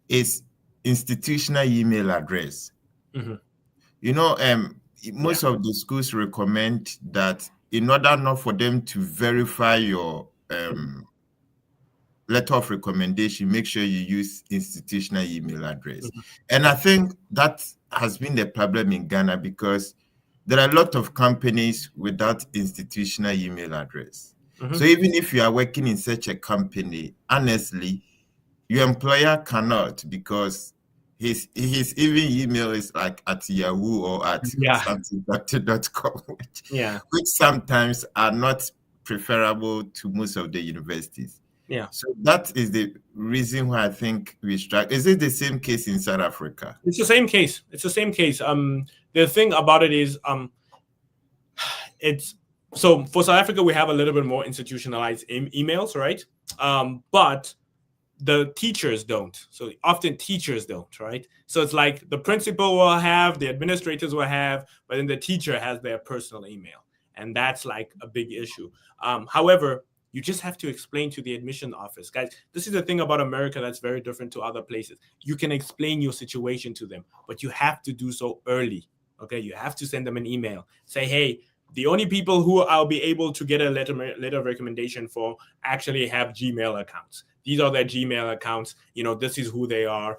is institutional email address. Mm-hmm. Most of the schools recommend that in order not for them to verify your letter of recommendation, make sure you use institutional email address. Mm-hmm. And I think that has been the problem in Ghana, because there are a lot of companies without institutional email address. Mm-hmm. So even if you are working in such a company, honestly, your employer cannot, because his even email is like at Yahoo or at something.com, which sometimes are not preferable to most of the universities. Yeah. So that is the reason why I think we strike. Is it the same case in South Africa? It's the same case. The thing about it is, so for South Africa, we have a little bit more institutionalized emails, right? But the teachers don't. So often teachers don't, right? So it's like the principal will have, the administrators will have, but then the teacher has their personal email. And that's like a big issue. However, you just have to explain to the admission office. Guys, this is the thing about America that's very different to other places. You can explain your situation to them, but you have to do so early, okay? You have to send them an email. Say, hey, the only people who I'll be able to get a letter of recommendation for actually have Gmail accounts. These are their Gmail accounts. This is who they are.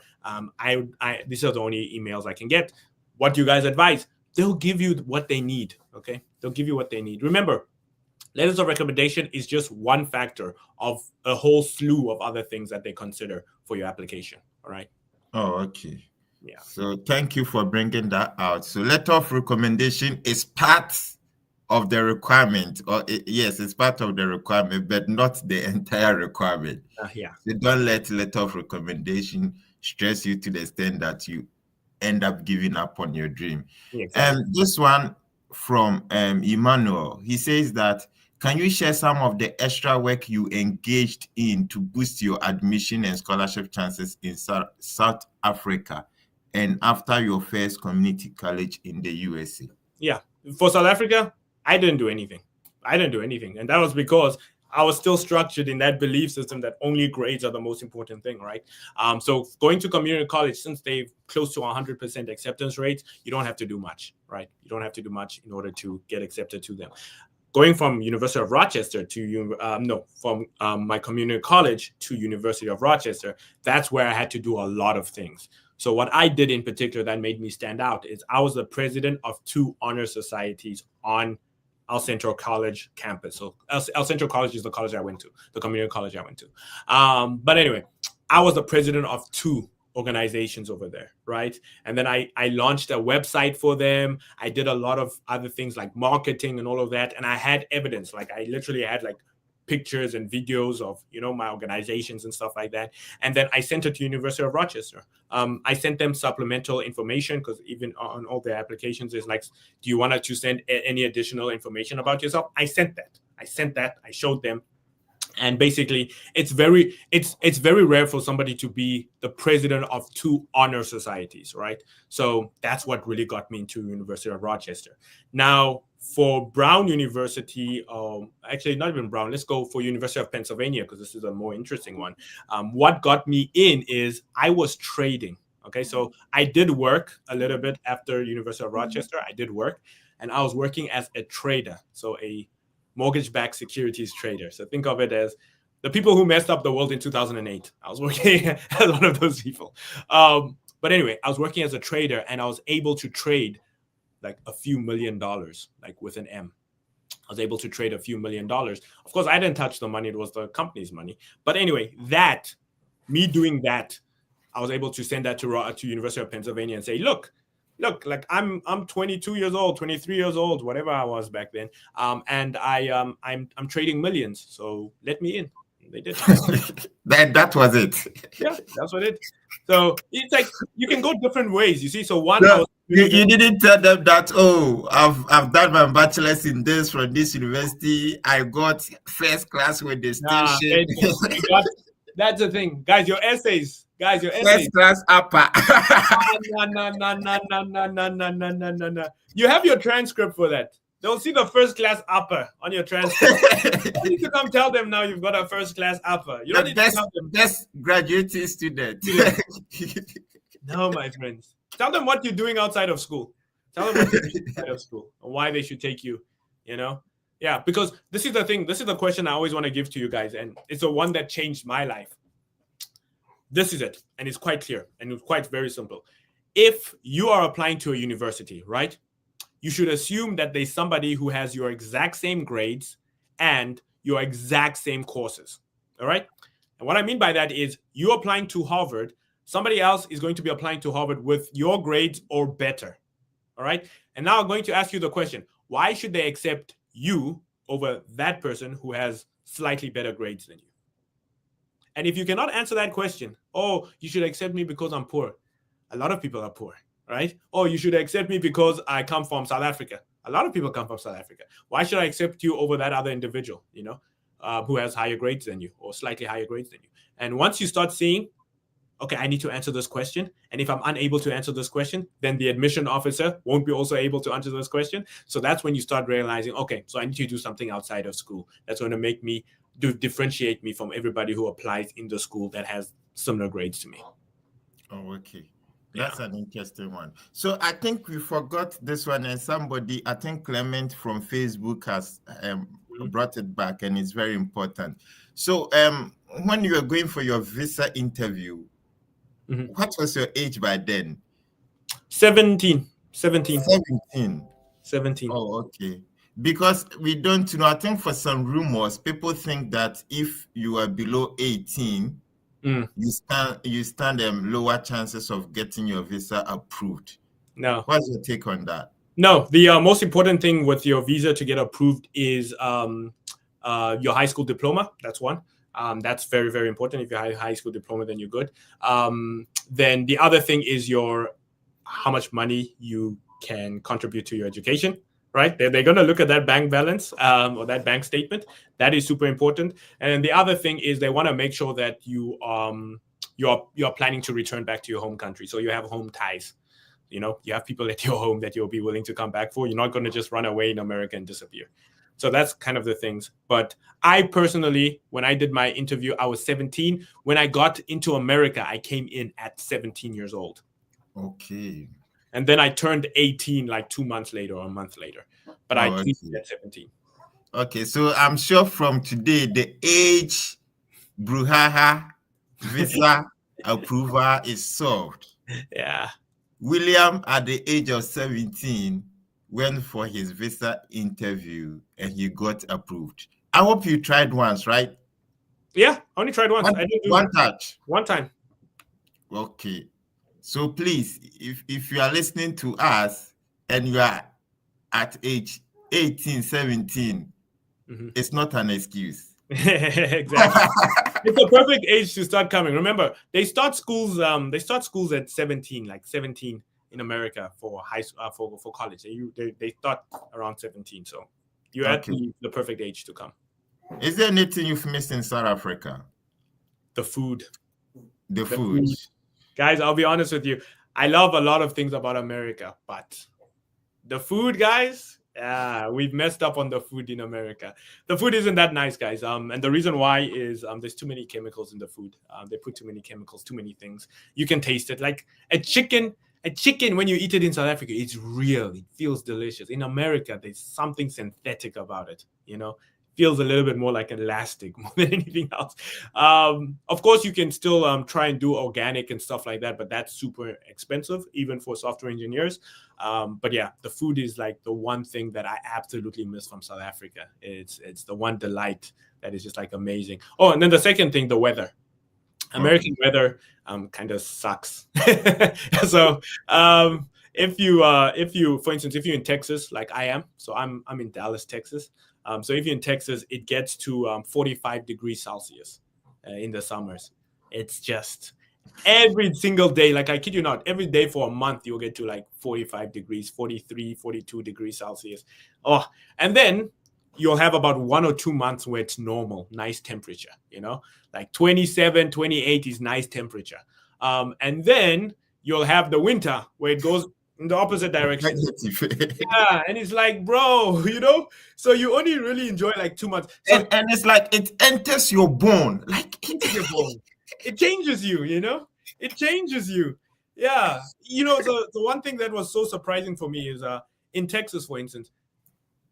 These are the only emails I can get. What do you guys advise? They'll give you what they need, okay? They'll give you what they need. Remember, letters of recommendation is just one factor of a whole slew of other things that they consider for your application, all right? Oh, okay. Yeah. So thank you for bringing that out. So letter of recommendation is part of the requirement, or yes, it's part of the requirement, but not the entire requirement. Yeah. So don't let letter of recommendation stress you to the extent that you end up giving up on your dream. Yeah, exactly. This one from Emmanuel, he says that, can you share some of the extra work you engaged in to boost your admission and scholarship chances in South Africa and after your first community college in the USA? Yeah, for South Africa, I didn't do anything. And that was because I was still structured in that belief system that only grades are the most important thing, right? So going to community college, since they've close to 100% acceptance rates, you don't have to do much, right? You don't have to do much in order to get accepted to them. Going from University of Rochester to my community college to University of Rochester, that's where I had to do a lot of things. So what I did in particular that made me stand out is I was the president of 2 honor societies on El Centro College campus. So El Centro College is the college I went to, the community college I went to. But anyway, I was the president of 2 organizations over there, right? And then I launched a website for them. I did a lot of other things like marketing and all of that. And I had evidence, like I literally had like pictures and videos of, you know, my organizations and stuff like that. And then I sent it to University of Rochester. I sent them supplemental information because even on all their applications is like, do you want to send any additional information about yourself? I sent that. I showed them. And basically, it's very rare for somebody to be the president of 2 honor societies, right? So that's what really got me into University of Rochester. Now, for Brown University, actually not even Brown, let's go for University of Pennsylvania because this is a more interesting one. What got me in is I was trading. Okay, so I did work a little bit after University of Rochester. I did work, and I was working as a trader, so a mortgage-backed securities trader. So think of it as the people who messed up the world in 2008. I was working as one of those people. But anyway, I was working as a trader, and I was able to trade like a few $1 million, like with an M. I was able to trade a few $1 million. Of course, I didn't touch the money. It was the company's money. But anyway, me doing that, I was able to send that to University of Pennsylvania and say, look, like I'm 22 years old, 23 years old, whatever I was back then, and I'm trading millions. So let me in. They did. that was it. Yeah, that's what it. So it's like you can go different ways. You see, so one. No, you didn't tell them that. Oh, I've done my bachelor's in this from this university. I got first class with distinction. That's the thing, guys. Your essays. First class upper. No. You have your transcript for that. They'll see the first class upper on your transcript. You need to come tell them now you've got a first class upper. You don't need to tell them. Best graduating student. No, my friends. Tell them what you're doing outside of school. Tell them what you're doing outside of school and why they should take you, you know? Yeah, because this is the thing. This is the question I always want to give to you guys. And it's the one that changed my life. This is it. And it's quite clear. And it's quite very simple. If you are applying to a university, right? You should assume that there's somebody who has your exact same grades and your exact same courses. All right. And what I mean by that is you applying to Harvard, somebody else is going to be applying to Harvard with your grades or better. All right. And now I'm going to ask you the question, why should they accept you over that person who has slightly better grades than you? And if you cannot answer that question, oh, you should accept me because I'm poor. A lot of people are poor, right? Oh, you should accept me because I come from South Africa. A lot of people come from South Africa. Why should I accept you over that other individual, you know, who has higher grades than you or slightly higher grades than you? And once you start seeing, okay, I need to answer this question. And if I'm unable to answer this question, then the admission officer won't be also able to answer this question. So that's when you start realizing, okay, so I need to do something outside of school. That's going to make me differentiate me from everybody who applies in the school that has similar grades to me. Oh, okay. That's an interesting one. So I think we forgot this one, and somebody, I think Clement from Facebook has brought it back, and it's very important. So when you were going for your visa interview, what was your age by then? 17. 17. Oh, okay. Because we don't know, I think for some rumors, people think that if you are below 18, you stand lower chances of getting your visa approved. No. What's your take on that? No, the most important thing with your visa to get approved is your high school diploma. That's one. That's very, very important. If you have a high school diploma, then you're good. Then the other thing is how much money you can contribute to your education. Right? They're going to look at that bank balance or that bank statement. That is super important. And the other thing is they want to make sure that you're planning to return back to your home country. So you have home ties. You know, you have people at your home that you'll be willing to come back for. You're not going to just run away in America and disappear. So that's kind of the things. But I personally, when I did my interview, I was 17. When I got into America, I came in at 17 years old. Okay. And then I turned 18 like 2 months later or a month later. But I came at 17. Okay, so I'm sure from today, the age Bruhaha visa approval is solved. Yeah. William, at the age of 17, went for his visa interview and he got approved. I hope you tried once, right? Yeah, I only tried once. I didn't do One touch. one time. Okay. So please, if you are listening to us and you are at age 18, 17, it's not an excuse. Exactly. It's a perfect age to start coming. Remember, they start schools at 17, like 17 in America for high for college. They start around 17. So you're at Okay. the perfect age to come. Is there anything you've missed in South Africa? The food. The food. Guys, I'll be honest with you. I love a lot of things about America, but the food, guys, we've messed up on the food in America. The food isn't that nice, guys. And the reason why is there's too many chemicals in the food. They put too many chemicals, too many things. You can taste it. Like a chicken, when you eat it in South Africa, it's real. It feels delicious. In America, there's something synthetic about it, you know? Feels a little bit more like elastic more than anything else. Of course, you can still try and do organic and stuff like that, but that's super expensive, even for software engineers. But yeah, the food is like the one thing that I absolutely miss from South Africa. It's the one delight that is just like amazing. Oh, and then the second thing, the weather. American weather kind of sucks. So if you, for instance, if you're in Texas, like I am, so I'm in Dallas, Texas. So if you're in Texas, it gets to 45 degrees Celsius in the summers. It's just every single day, like I kid you not, every day for a month, you'll get to like 45 degrees, 43, 42 degrees Celsius. Oh, and then you'll have about 1 or 2 months where it's normal, nice temperature, you know, like 27, 28 is nice temperature. And then you'll have the winter where it goes in the opposite direction. Yeah, and it's like, bro, you know, so you only really enjoy like 2 months. So, and it's like it enters your bone. Like it changes you, you know? It changes you. Yeah. You know, the one thing that was so surprising for me is in Texas, for instance,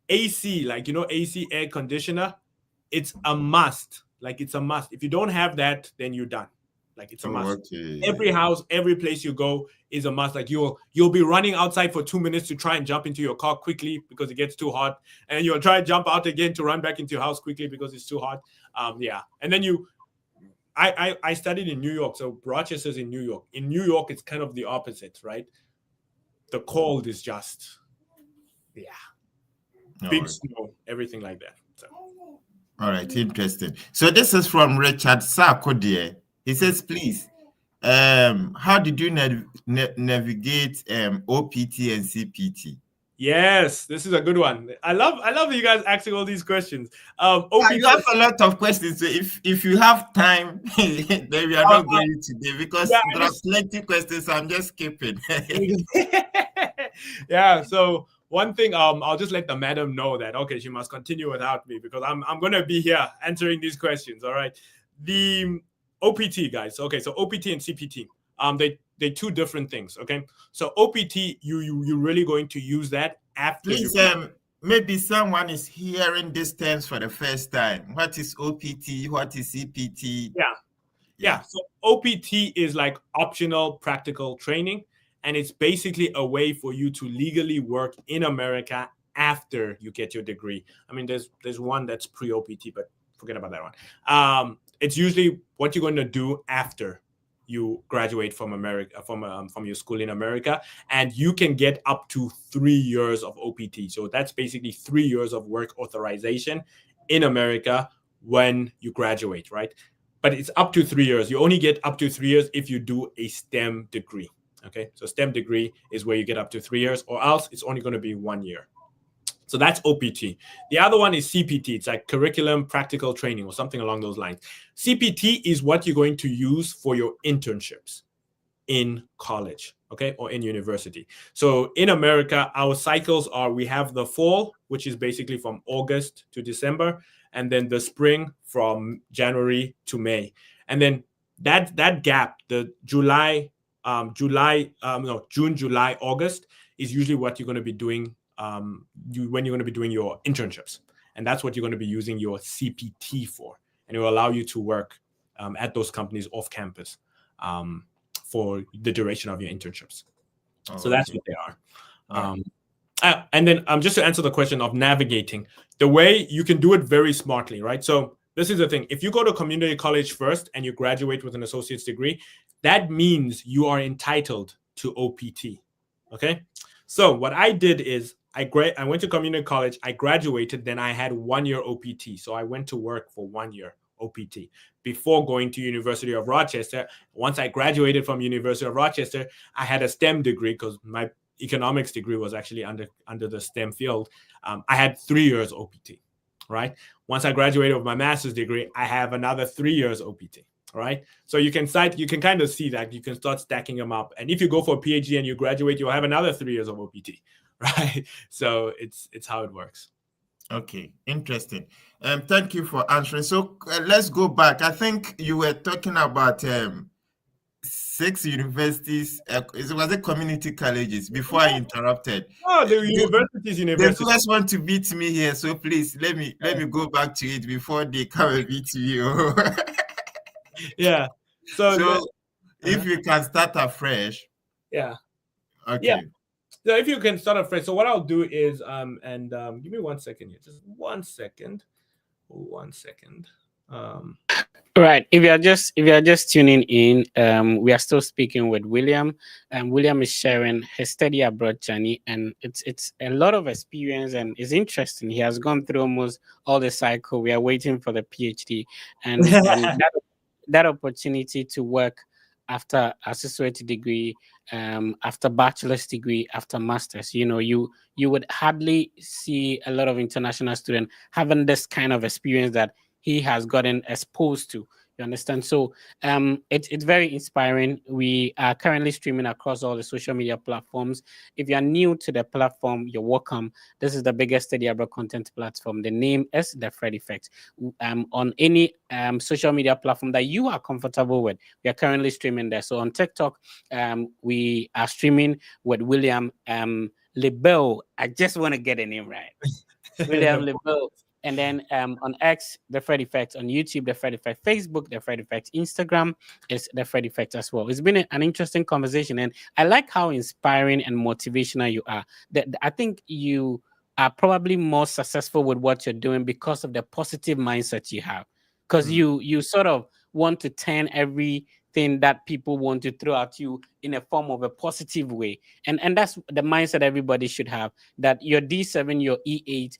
AC, like, you know, AC air conditioner, it's a must. Like, it's a must. If you don't have that, then you're done. Like, it's a must. Okay. Every house, every place you go is a must. Like, you'll be running outside for 2 minutes to try and jump into your car quickly because it gets too hot, and you'll try and jump out again to run back into your house quickly because it's too hot. Yeah, and then I studied in New York, so Rochester's in New York. In New York, it's kind of the opposite, right? The cold is just, big snow, everything like that. So. All right, interesting. So this is from Richard Sarkodie. He says, please, how did you navigate OPT and CPT? Yes, this is a good one. I love you guys asking all these questions. OPT, you have a lot of questions. So if you have time, then we are not going today because there are plenty of questions. I'm just skipping. Yeah. So one thing, I'll just let the madam know that okay, she must continue without me because I'm gonna be here answering these questions. All right. The OPT guys. Okay, so OPT and CPT. They're two different things. Okay, so OPT, you're really going to use that after. Please, maybe someone is hearing these terms for the first time. What is OPT? What is CPT? Yeah. So OPT is like optional practical training, and it's basically a way for you to legally work in America after you get your degree. I mean, there's one that's pre-OPT, but forget about that one. It's usually what you're going to do after you graduate from America, from your school in America, and you can get up to 3 years of OPT. So that's basically 3 years of work authorization in America when you graduate, right? But it's up to 3 years. You only get up to 3 years if you do a STEM degree. Okay, so STEM degree is where you get up to 3 years, or else it's only going to be 1 year. So that's OPT. The other one is CPT. It's like curriculum practical training or something along those lines. CPT is what you're going to use for your internships in college, okay, or in university. So in America, our cycles are, we have the fall, which is basically from August to December, and then the spring from January to May. And then that gap, the June, July, August, is usually what you're going to be doing when you're going to be doing your internships. And that's what you're going to be using your CPT for. And it will allow you to work at those companies off campus for the duration of your internships. So that's what they are. And then just to answer the question of navigating, the way you can do it very smartly, right? So this is the thing. If you go to community college first and you graduate with an associate's degree, that means you are entitled to OPT. Okay. So what I did is I went to community college, I graduated, then I had 1 year OPT. So I went to work for 1 year OPT before going to University of Rochester. Once I graduated from University of Rochester, I had a STEM degree because my economics degree was actually under the STEM field. I had 3 years OPT, right? Once I graduated with my master's degree, I have another 3 years OPT, right? So you can kind of see that you can start stacking them up. And if you go for a PhD and you graduate, you'll have another 3 years of OPT, right? So it's how it works. Okay, interesting. Thank you for answering. So let's go back. I think you were talking about 6 universities. Was it community colleges? Before I interrupted. Oh, the universities. The viewers want to beat me here, so please let me go back to it before they come and beat you. Yeah. So if you can start afresh. Yeah. Okay. Yeah. So if you can start afresh. So what I'll do is give me 1 second here. Just 1 second. 1 second. Right. If you are just tuning in, we are still speaking with William. William is sharing his study abroad journey, and it's a lot of experience and it's interesting. He has gone through almost all the cycle. We are waiting for the PhD, and that opportunity to work after associate degree, after bachelor's degree, after master's. You would hardly see a lot of international students having this kind of experience that he has gotten exposed to. You understand? So it's very inspiring. We are currently streaming across all the social media platforms. If you are new to the platform, you're welcome. This is the biggest study abroad content platform. The name is The Fred Effect. On any social media platform that you are comfortable with, we are currently streaming there. So on TikTok, we are streaming with William LeBeau. I just want to get the name right. William LeBeau. And then on X, The Fred Effect. On YouTube, The Fred Effect. Facebook, The Fred Effect. Instagram is The Fred Effect as well. It's been an interesting conversation, and I like how inspiring and motivational you are. I think you are probably more successful with what you're doing because of the positive mindset you have. Because you sort of want to turn everything that people want to throw at you in a form of a positive way, and that's the mindset everybody should have. That your D7, your E8,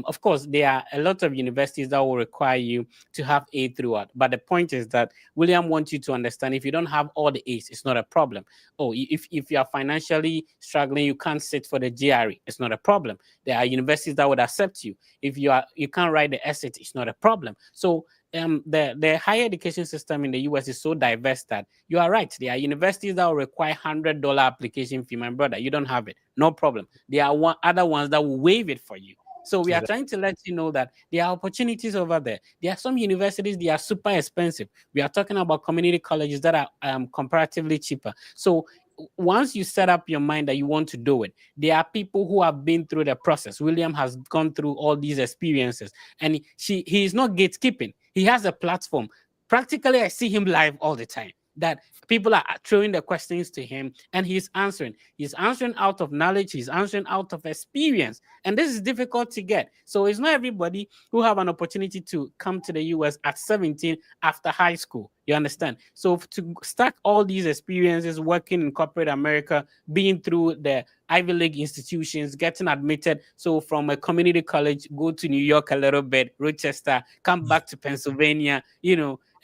of course, there are a lot of universities that will require you to have A throughout. But the point is that William wants you to understand if you don't have all the A's, it's not a problem. Oh, if you are financially struggling, you can't sit for the GRE, it's not a problem. There are universities that would accept you. If you can't write the essay, it's not a problem. So the higher education system in the US is so diverse that you are right. There are universities that will require $100 application fee. My brother, you don't have it, no problem. There are other ones that will waive it for you. So we are trying to let you know that there are opportunities over there. There are some universities, they are super expensive. We are talking about community colleges that are comparatively cheaper. So once you set up your mind that you want to do it, there are people who have been through the process. William has gone through all these experiences, and he is not gatekeeping. He has a platform. Practically, I see him live all the time. That people are throwing the questions to him, and he's answering. He's answering out of knowledge. He's answering out of experience, and this is difficult to get. So it's not everybody who have an opportunity to come to the US at 17 after high school. You understand? So to stack all these experiences, working in corporate America, being through the Ivy League institutions, getting admitted. So from a community college, go to New York a little bit, Rochester, come back to Pennsylvania,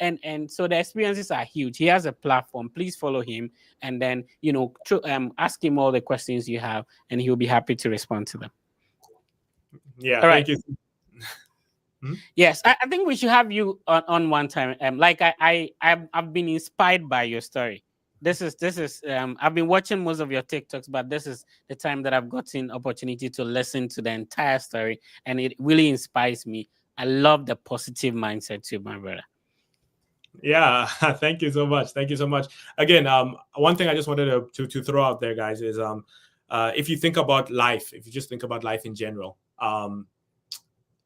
and so the experiences are huge. He has a platform. Please follow him, and then ask him all the questions you have, and he'll be happy to respond to them. Yeah, all right. Thank you. Yes, I think we should have you on one time. Like I've been inspired by your story. This is I've been watching most of your TikToks, but this is the time that I've gotten opportunity to listen to the entire story, and it really inspires me. I love the positive mindset too, my brother. Yeah, thank you so much. Thank you so much. Again, one thing I just wanted to throw out there, guys, is if you think about life, if you just think about life in general,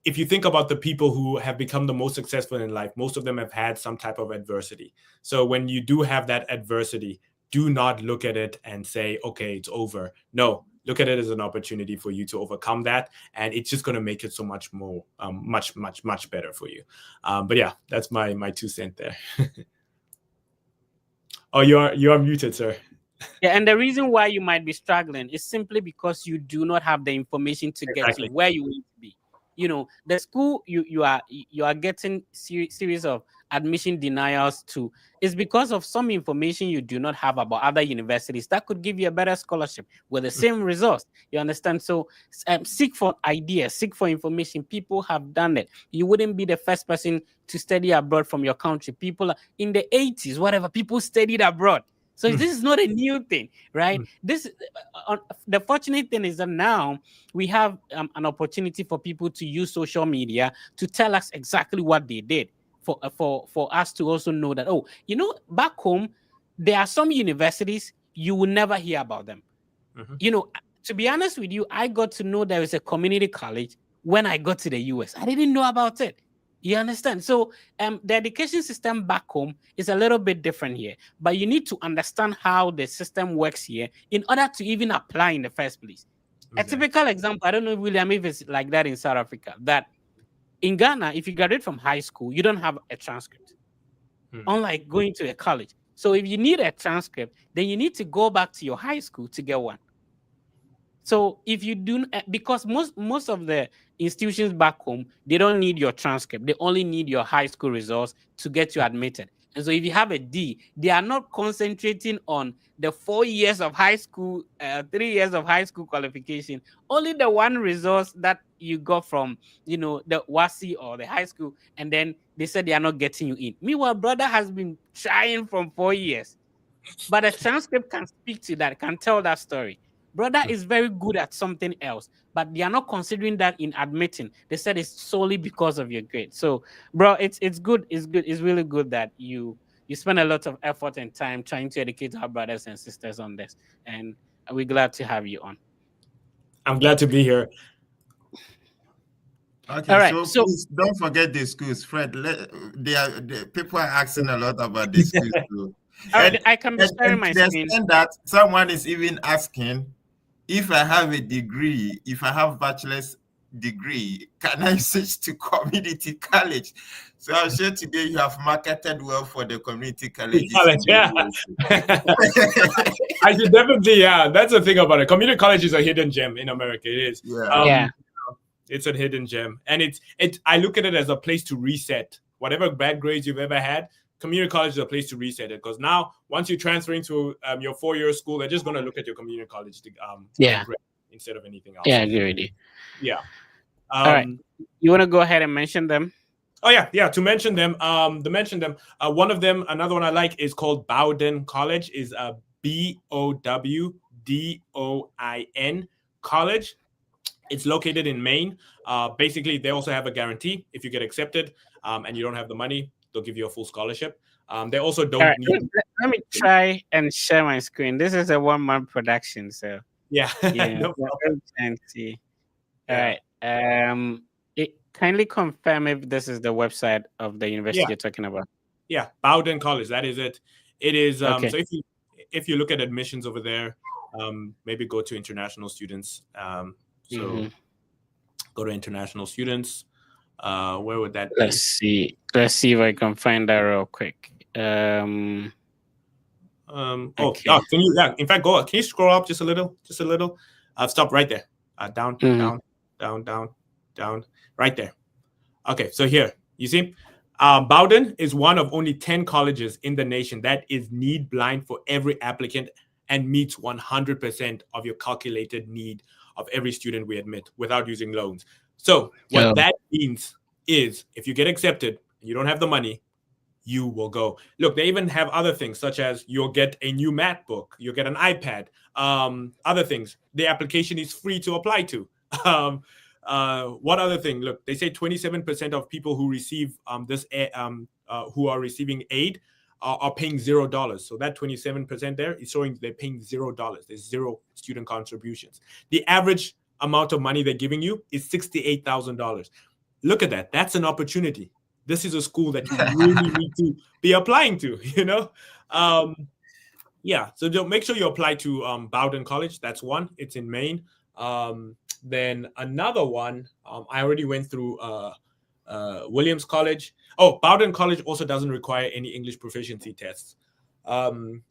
if you think about the people who have become the most successful in life, most of them have had some type of adversity. So when you do have that adversity, do not look at it and say, okay, it's over. No, look at it as an opportunity for you to overcome that, and it's just going to make it so much more, much better for you. But yeah, that's my 2 cents there. Oh, you are muted, sir. Yeah, and the reason why you might be struggling is simply because you do not have the information to get to Exactly. where you need to be. The school you are getting series of admission denials to is because of some information you do not have about other universities that could give you a better scholarship with the same results. You understand? So seek for ideas, seek for information. People have done it. You wouldn't be the first person to study abroad from your country. People in the 80s, whatever, people studied abroad. So this is not a new thing, right? The fortunate thing is that now we have an opportunity for people to use social media to tell us exactly what they did, for us to also know that, back home, there are some universities you will never hear about them. To be honest with you, I got to know there is a community college when I got to the US. I didn't know about it. You understand? So the education system back home is a little bit different here, but you need to understand how the system works here in order to even apply in the first place. A typical example, I don't know, William, if it's like that in South Africa, that in Ghana, if you graduate from high school, you don't have a transcript, unlike going to a college. So if you need a transcript, then you need to go back to your high school to get one. So if you do, because most of the institutions back home, they don't need your transcript. They only need your high school results to get you admitted. And so if you have a D, they are not concentrating on the 4 years of high school, 3 years of high school qualification. Only the one results that you got from, the WASI or the high school. And then they said they are not getting you in. Meanwhile, brother has been trying from 4 years. But a transcript can speak to that, can tell that story. Brother is very good at something else, but they are not considering that in admitting. They said it's solely because of your grade. So, bro, it's good. It's good. It's really good that you spend a lot of effort and time trying to educate our brothers and sisters on this. And we're glad to have you on. I'm glad to be here. Okay, all right, so please don't forget the schools, Fred. People are asking a lot about the schools too. All right, I can be sharing my screen. That someone is even asking, if I have a degree, if I have bachelor's degree, can I switch to community college? So I'm sure today you have marketed well for the community colleges. Yeah. I should definitely, that's the thing about it. Community college is a hidden gem in America. It is. Yeah. It's a hidden gem. And I look at it as a place to reset whatever bad grades you've ever had. Community college is a place to reset it, because now once you transfer into your 4-year school, they're just going to look at your community college grade instead of anything else. Yeah, I agree with you. Yeah. All right. You want to go ahead and mention them? Oh yeah. To mention them, one of them, another one I like is called Bowdoin College. Is BOWDOIN College. It's located in Maine. Basically, they also have a guarantee. If you get accepted and you don't have the money, they'll give you a full scholarship. They also don't need. Let me try and share my screen. This is a 1-man production, so yeah. No problem. All right. Kindly confirm if this is the website of the university you're talking about. Yeah, Bowdoin College. That is it. It is. Okay. So if you look at admissions over there, maybe go to international students. Go to international students. Where would that be? Let's see if I can find that real quick. Okay. Okay. Can you? Yeah. In fact, can you scroll up just a little? Stop right there. Down. Right there. Okay. So here, you see, Bowdoin is one of only 10 colleges in the nation that is need blind for every applicant and meets 100% of your calculated need of every student we admit without using loans. So what that means is, if you get accepted and you don't have the money, you will go. Look, they even have other things, such as you'll get a new MacBook, you'll get an iPad, other things. The application is free to apply to. What other thing? Look, they say 27% of people who receive who are receiving aid are paying $0. So that 27% there is showing they're paying $0. There's zero student contributions. The average amount of money they're giving you is $68,000. Look at that. That's an opportunity. This is a school that you really need to be applying to, Yeah, so make sure you apply to Bowdoin College. That's one. It's in Maine. Then another one, I already went through Williams College. Oh, Bowdoin College also doesn't require any English proficiency tests. Um,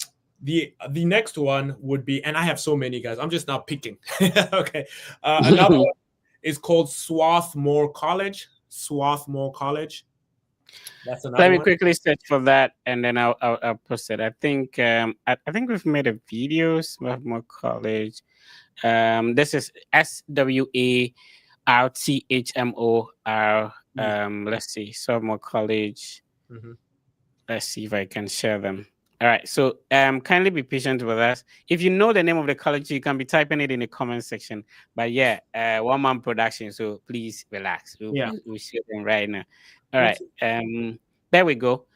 the next one would be, and I have so many, guys. I'm just now picking. Okay, another one is called Swarthmore College. Swarthmore College. That's Let another me one. quickly search for that, and then I'll post it. I think I think we've made a video. Swarthmore College. This is SWARTHMOR. Let's see, Swarthmore College. Mm-hmm. Let's see if I can share them. All right. So kindly be patient with us. If you know the name of the college, you can be typing it in the comment section. But yeah, one man production. So please relax. We'll share them right now. All right. There we go.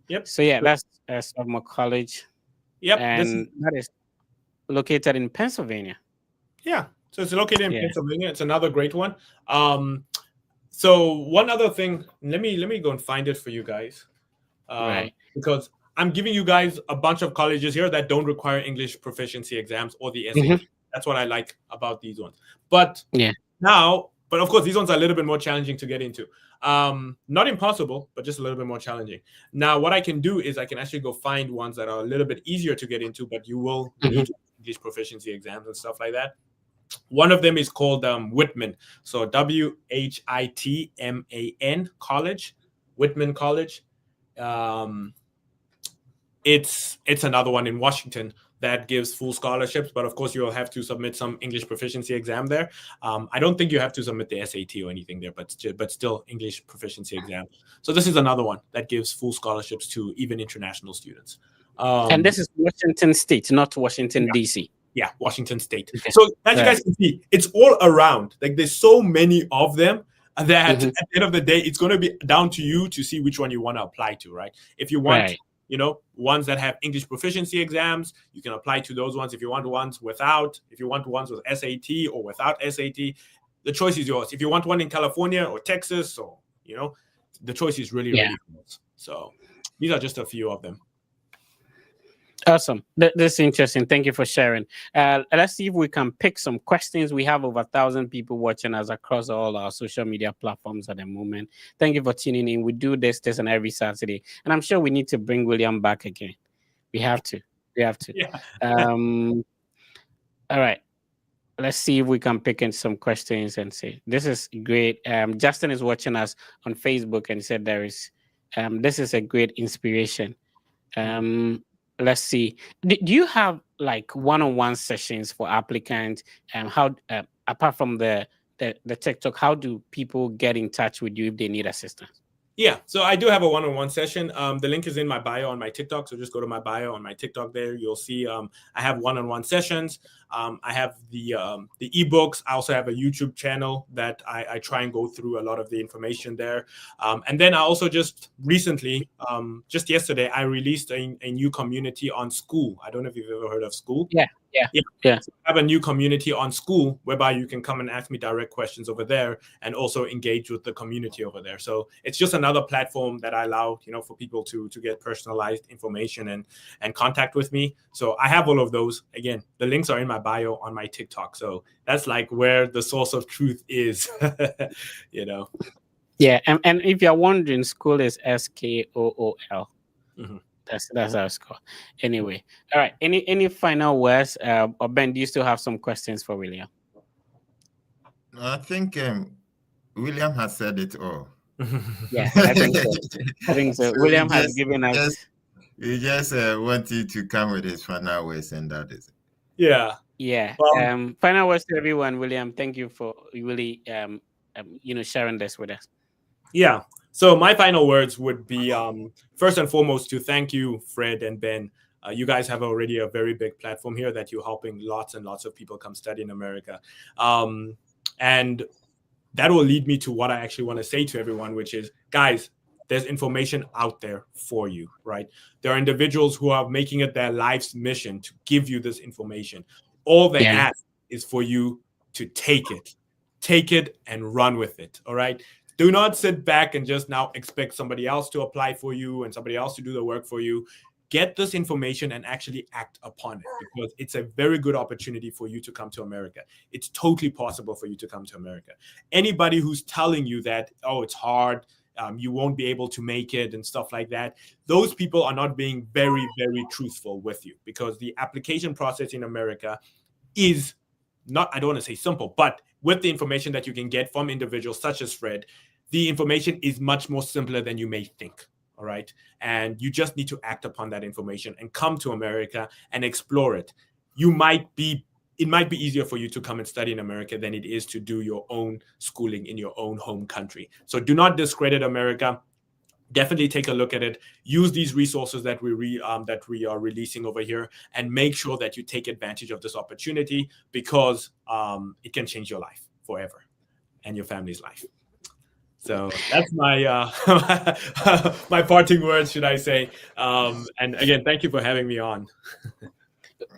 Yep. So yeah, that's Swarthmore College. Yep. And that is located in Pennsylvania. Yeah. So it's located in Pennsylvania. It's another great one. So one other thing, let me go and find it for you guys. Right. Because I'm giving you guys a bunch of colleges here that don't require English proficiency exams or the SAT. That's what I like about these ones. But but of course, these ones are a little bit more challenging to get into. Not impossible, but just a little bit more challenging. Now, what I can do is I can actually go find ones that are a little bit easier to get into, but you will need English proficiency exams and stuff like that. One of them is called Whitman. So WHITMAN College, Whitman College. It's another one in Washington that gives full scholarships, but of course you'll have to submit some English proficiency exam there. I don't think you have to submit the SAT or anything there, but still English proficiency exam. So this is another one that gives full scholarships to even international students. And this is Washington State, not Washington DC. Yeah, Washington State. Okay. So as you guys can see, it's all around. Like there's so many of them that at the end of the day, it's going to be down to you to see which one you want to apply to, right? If you want, ones that have English proficiency exams, you can apply to those ones. If you want ones without, if you want ones with SAT or without SAT, the choice is yours. If you want one in California or Texas or, the choice is really yours. So these are just a few of them. Awesome. This is interesting. Thank you for sharing. Let's see if we can pick some questions. We have over 1,000 people watching us across all our social media platforms at the moment. Thank you for tuning in. We do this and every Saturday. And I'm sure we need to bring William back again. We have to. Yeah. All right. Let's see if we can pick in some questions and say, this is great. Justin is watching us on Facebook and said this is a great inspiration. Let's see. Do you have like one-on-one sessions for applicants? And how, apart from the TikTok, how do people get in touch with you if they need assistance? Yeah, so I do have a one-on-one session. The link is in my bio on my TikTok. So just go to my bio on my TikTok there. You'll see I have one-on-one sessions. I have the ebooks. I also have a YouTube channel that I try and go through a lot of the information there. And then I also just recently, just yesterday, I released a new community on School. I don't know if you've ever heard of School. Yeah. So I have a new community on School whereby you can come and ask me direct questions over there and also engage with the community over there. So it's just another platform that I allow, for people to get personalized information and contact with me. So I have all of those. Again, the links are in my bio on my TikTok. So that's like where the source of truth is, Yeah. And if you're wondering, School is SKOOL. That's our score. Anyway, all right. Any final words? Or Ben, do you still have some questions for William? I think William has said it all. Yeah, I think so. William has given us. We just want you to come with his final words, and that is it. Yeah. Final words to everyone. William, thank you for really sharing this with us. Yeah. So my final words would be, first and foremost, to thank you, Fred and Ben. You guys have already a very big platform here that you're helping lots and lots of people come study in America. And that will lead me to what I actually want to say to everyone, which is, guys, there's information out there for you, right? There are individuals who are making it their life's mission to give you this information. All they ask is for you to take it and run with it. All right. Do not sit back and just now expect somebody else to apply for you and somebody else to do the work for you. get this information and actually act upon it, because it's a very good opportunity for you to come to America. It's totally possible for you to come to America. Anybody who's telling you that, oh, it's hard, you won't be able to make it and stuff like that, those people are not being very, very truthful with you, because the application process in America is not, I don't want to say simple, but with the information that you can get from individuals such as Fred, the information is much more simpler than you may think. All right. And you just need to act upon that information and come to America and explore it. It might be easier for you to come and study in America than it is to do your own schooling in your own home country. So do not discredit America. Definitely take a look at it. Use these resources that we are releasing over here, and make sure that you take advantage of this opportunity, because it can change your life forever and your family's life. So that's my my parting words, should I say? And again, thank you for having me on.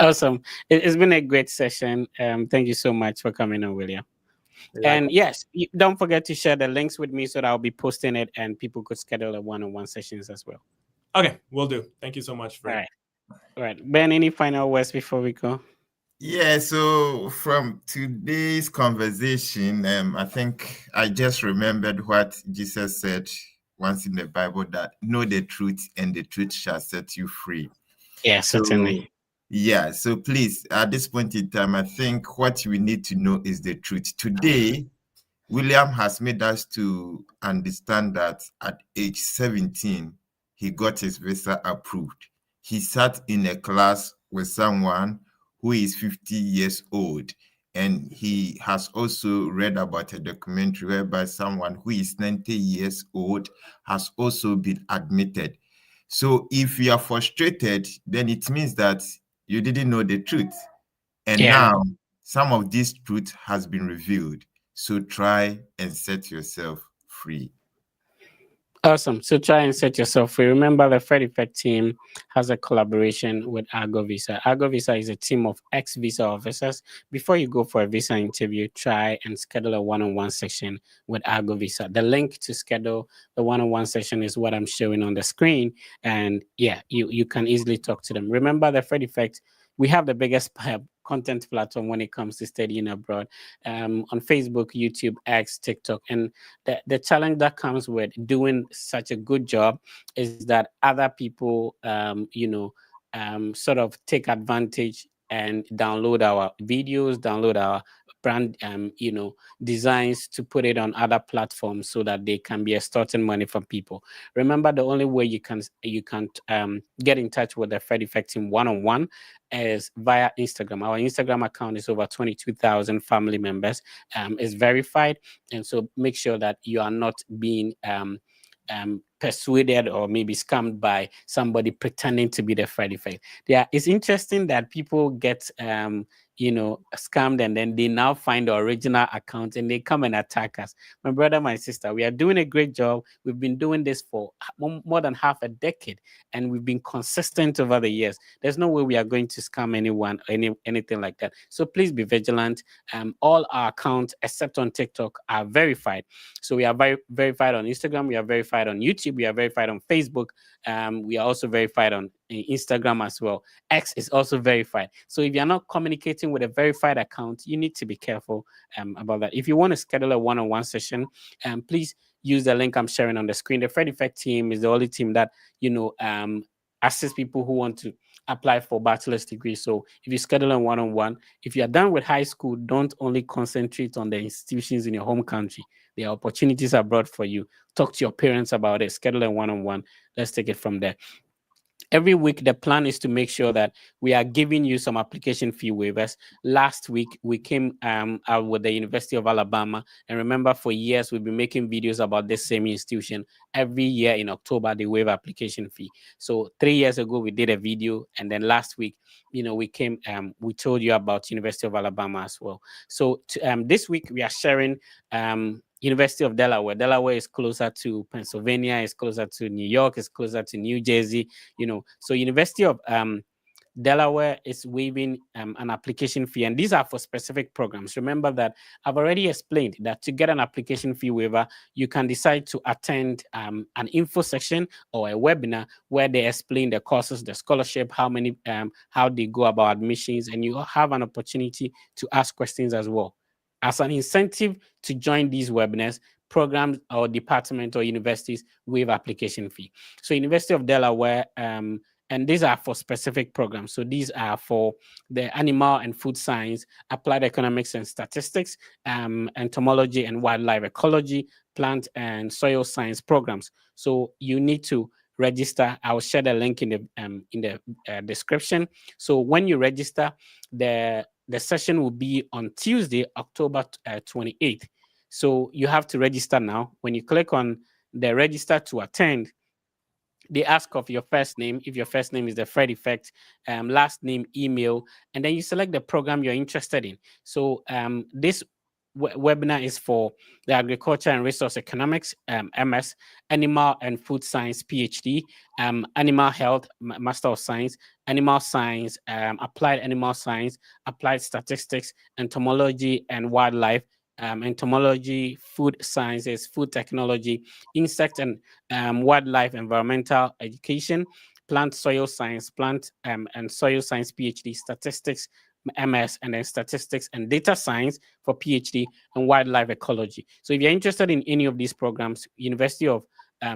Awesome. It's been a great session. Thank you so much for coming on, William. And yes, don't forget to share the links with me so that I'll be posting it and people could schedule a one-on-one sessions as well. Okay, will do. Thank you so much, Fred. All right. All right. Ben, any final words before we go? Yeah, so from today's conversation, I think I just remembered what Jesus said once in the Bible, that know the truth and the truth shall set you free. Yeah, certainly. Yeah, so please, at this point in time, I think what we need to know is the truth. Today, William has made us to understand that at age 17, he got his visa approved. He sat in a class with someone who is 50 years old. And he has also read about a documentary whereby someone who is 90 years old has also been admitted. So if you are frustrated, then it means that you didn't know the truth. And now some of this truth has been revealed. So try and set yourself free. Awesome. So try and set yourself free. Remember, the Fred Effect team has a collaboration with Argo Visa. Argo Visa is a team of ex-visa officers. Before you go for a visa interview, try and schedule a one-on-one session with Argo Visa. The link to schedule the one-on-one session is what I'm showing on the screen. And yeah, you can easily talk to them. Remember, the Fred Effect, we have the biggest content platform when it comes to studying abroad, on Facebook, YouTube, X, TikTok. And the challenge that comes with doing such a good job is that other people, sort of take advantage and download our videos, download our brand, designs to put it on other platforms so that they can be extorting money from people. Remember, the only way you can get in touch with the Fred Effect team one-on-one is via Instagram. Our Instagram account is over 22,000 family members. Is verified, and so make sure that you are not being persuaded or maybe scammed by somebody pretending to be the Fred Effect. Yeah, it's interesting that people get scammed, and then they now find the original account and they come and attack us. My brother, my sister, we are doing a great job. We've been doing this for more than half a decade, and we've been consistent over the years. There's no way we are going to scam anyone, anything like that. So please be vigilant. All our accounts, except on TikTok, are verified. So we are verified on Instagram. We are verified on YouTube. We are verified on Facebook. We are also verified on Instagram as well. X is also verified. So if you're not communicating with a verified account, you need to be careful about that. If you want to schedule a one-on-one session, please use the link I'm sharing on the screen. The Fred Effect team is the only team that assists people who want to apply for bachelor's degree. So if you schedule a one-on-one, if you're done with high school, don't only concentrate on the institutions in your home country. There are opportunities abroad for you. Talk to your parents about it. Schedule a one-on-one. Let's take it from there. Every week, the plan is to make sure that we are giving you some application fee waivers. Last week, we came out with the University of Alabama. And remember, for years, we've been making videos about this same institution. Every year in October, they waive application fee. So 3 years ago, we did a video. And then last week, we came, we told you about University of Alabama as well. So this week, we are sharing University of Delaware. Delaware is closer to Pennsylvania, is closer to New York, is closer to New Jersey, So University of Delaware is waiving an application fee, and these are for specific programs. Remember that I've already explained that to get an application fee waiver, you can decide to attend an info section or a webinar where they explain the courses, the scholarship, how they go about admissions, and you have an opportunity to ask questions as well. As an incentive to join these webinars, programs or department or universities waive application fee. So University of Delaware, and these are for specific programs. So these are for the animal and food science, applied economics and statistics, entomology and wildlife ecology, plant and soil science programs. So you need to register. I'll share the link in the description. So when you register, the session will be on Tuesday, October 28th. So you have to register now. When you click on the register to attend, they ask of your first name, if your first name is the Fred Effect, last name, email, and then you select the program you're interested in. So this webinar is for the Agriculture and Resource Economics, MS, Animal and Food Science, PhD, Animal Health, Master of Science, Animal Science, Applied Animal Science, Applied Statistics, Entomology and Wildlife, entomology, food sciences, food technology, insect and wildlife, environmental education, plant soil science, plant and soil science PhD, statistics MS, and then statistics and data science for PhD, and wildlife ecology. So if you're interested in any of these programs, University of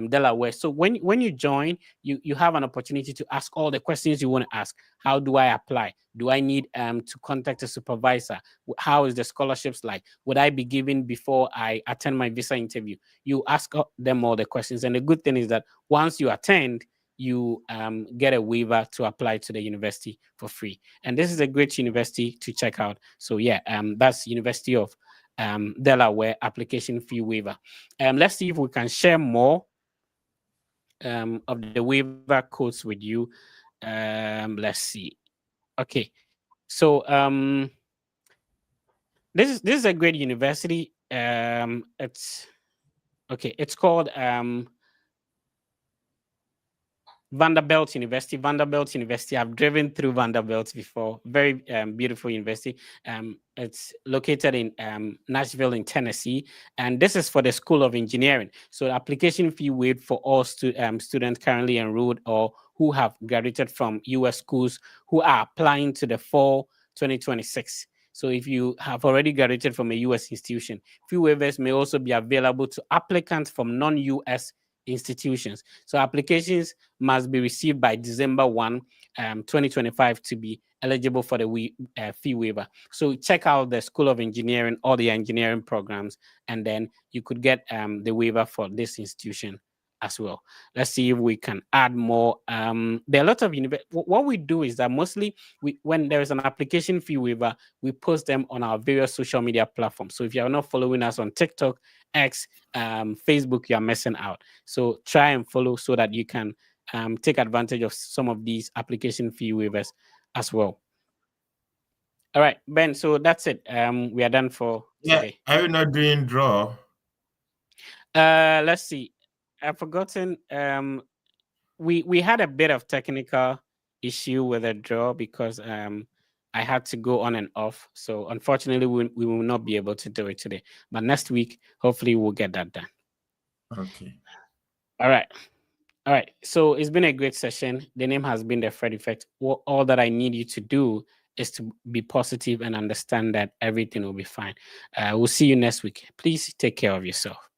Delaware. So when you join, you have an opportunity to ask all the questions you want to ask. How do I apply? Do I need to contact a supervisor? How is the scholarships like? Would I be given before I attend my visa interview? You ask them all the questions. And the good thing is that once you attend, you get a waiver to apply to the university for free. And this is a great university to check out. So yeah, that's University of Delaware application fee waiver. Let's see if we can share more of the waiver codes with you. Let's see. Okay, so this is a great university. It's okay. It's called Vanderbilt University. Vanderbilt University. I've driven through Vanderbilt before. Very beautiful university. It's located in Nashville, in Tennessee, and this is for the School of Engineering. So the application fee waived for all students currently enrolled or who have graduated from U.S. schools who are applying to the fall 2026. So if you have already graduated from a U.S. institution, fee waivers may also be available to applicants from non-U.S. institutions. So applications must be received by December 1, 2025 to be eligible for the fee waiver. So check out the School of Engineering, all the engineering programs, and then you could get the waiver for this institution as well. Let's see if we can add more. There are a lot of what we do is that mostly when there is an application fee waiver, we post them on our various social media platforms. So if you are not following us on TikTok, X, Facebook, you are missing out. So try and follow so that you can take advantage of some of these application fee waivers as well. All right, Ben. So that's it. We are done for today. Are you not doing draw? Let's see. I've forgotten. We had a bit of technical issue with a draw because I had to go on and off. So unfortunately, we will not be able to do it today. But next week, hopefully, we'll get that done. Okay. All right. All right. So it's been a great session. The name has been the Fred Effect. All that I need you to do is to be positive and understand that everything will be fine. We'll see you next week. Please take care of yourself.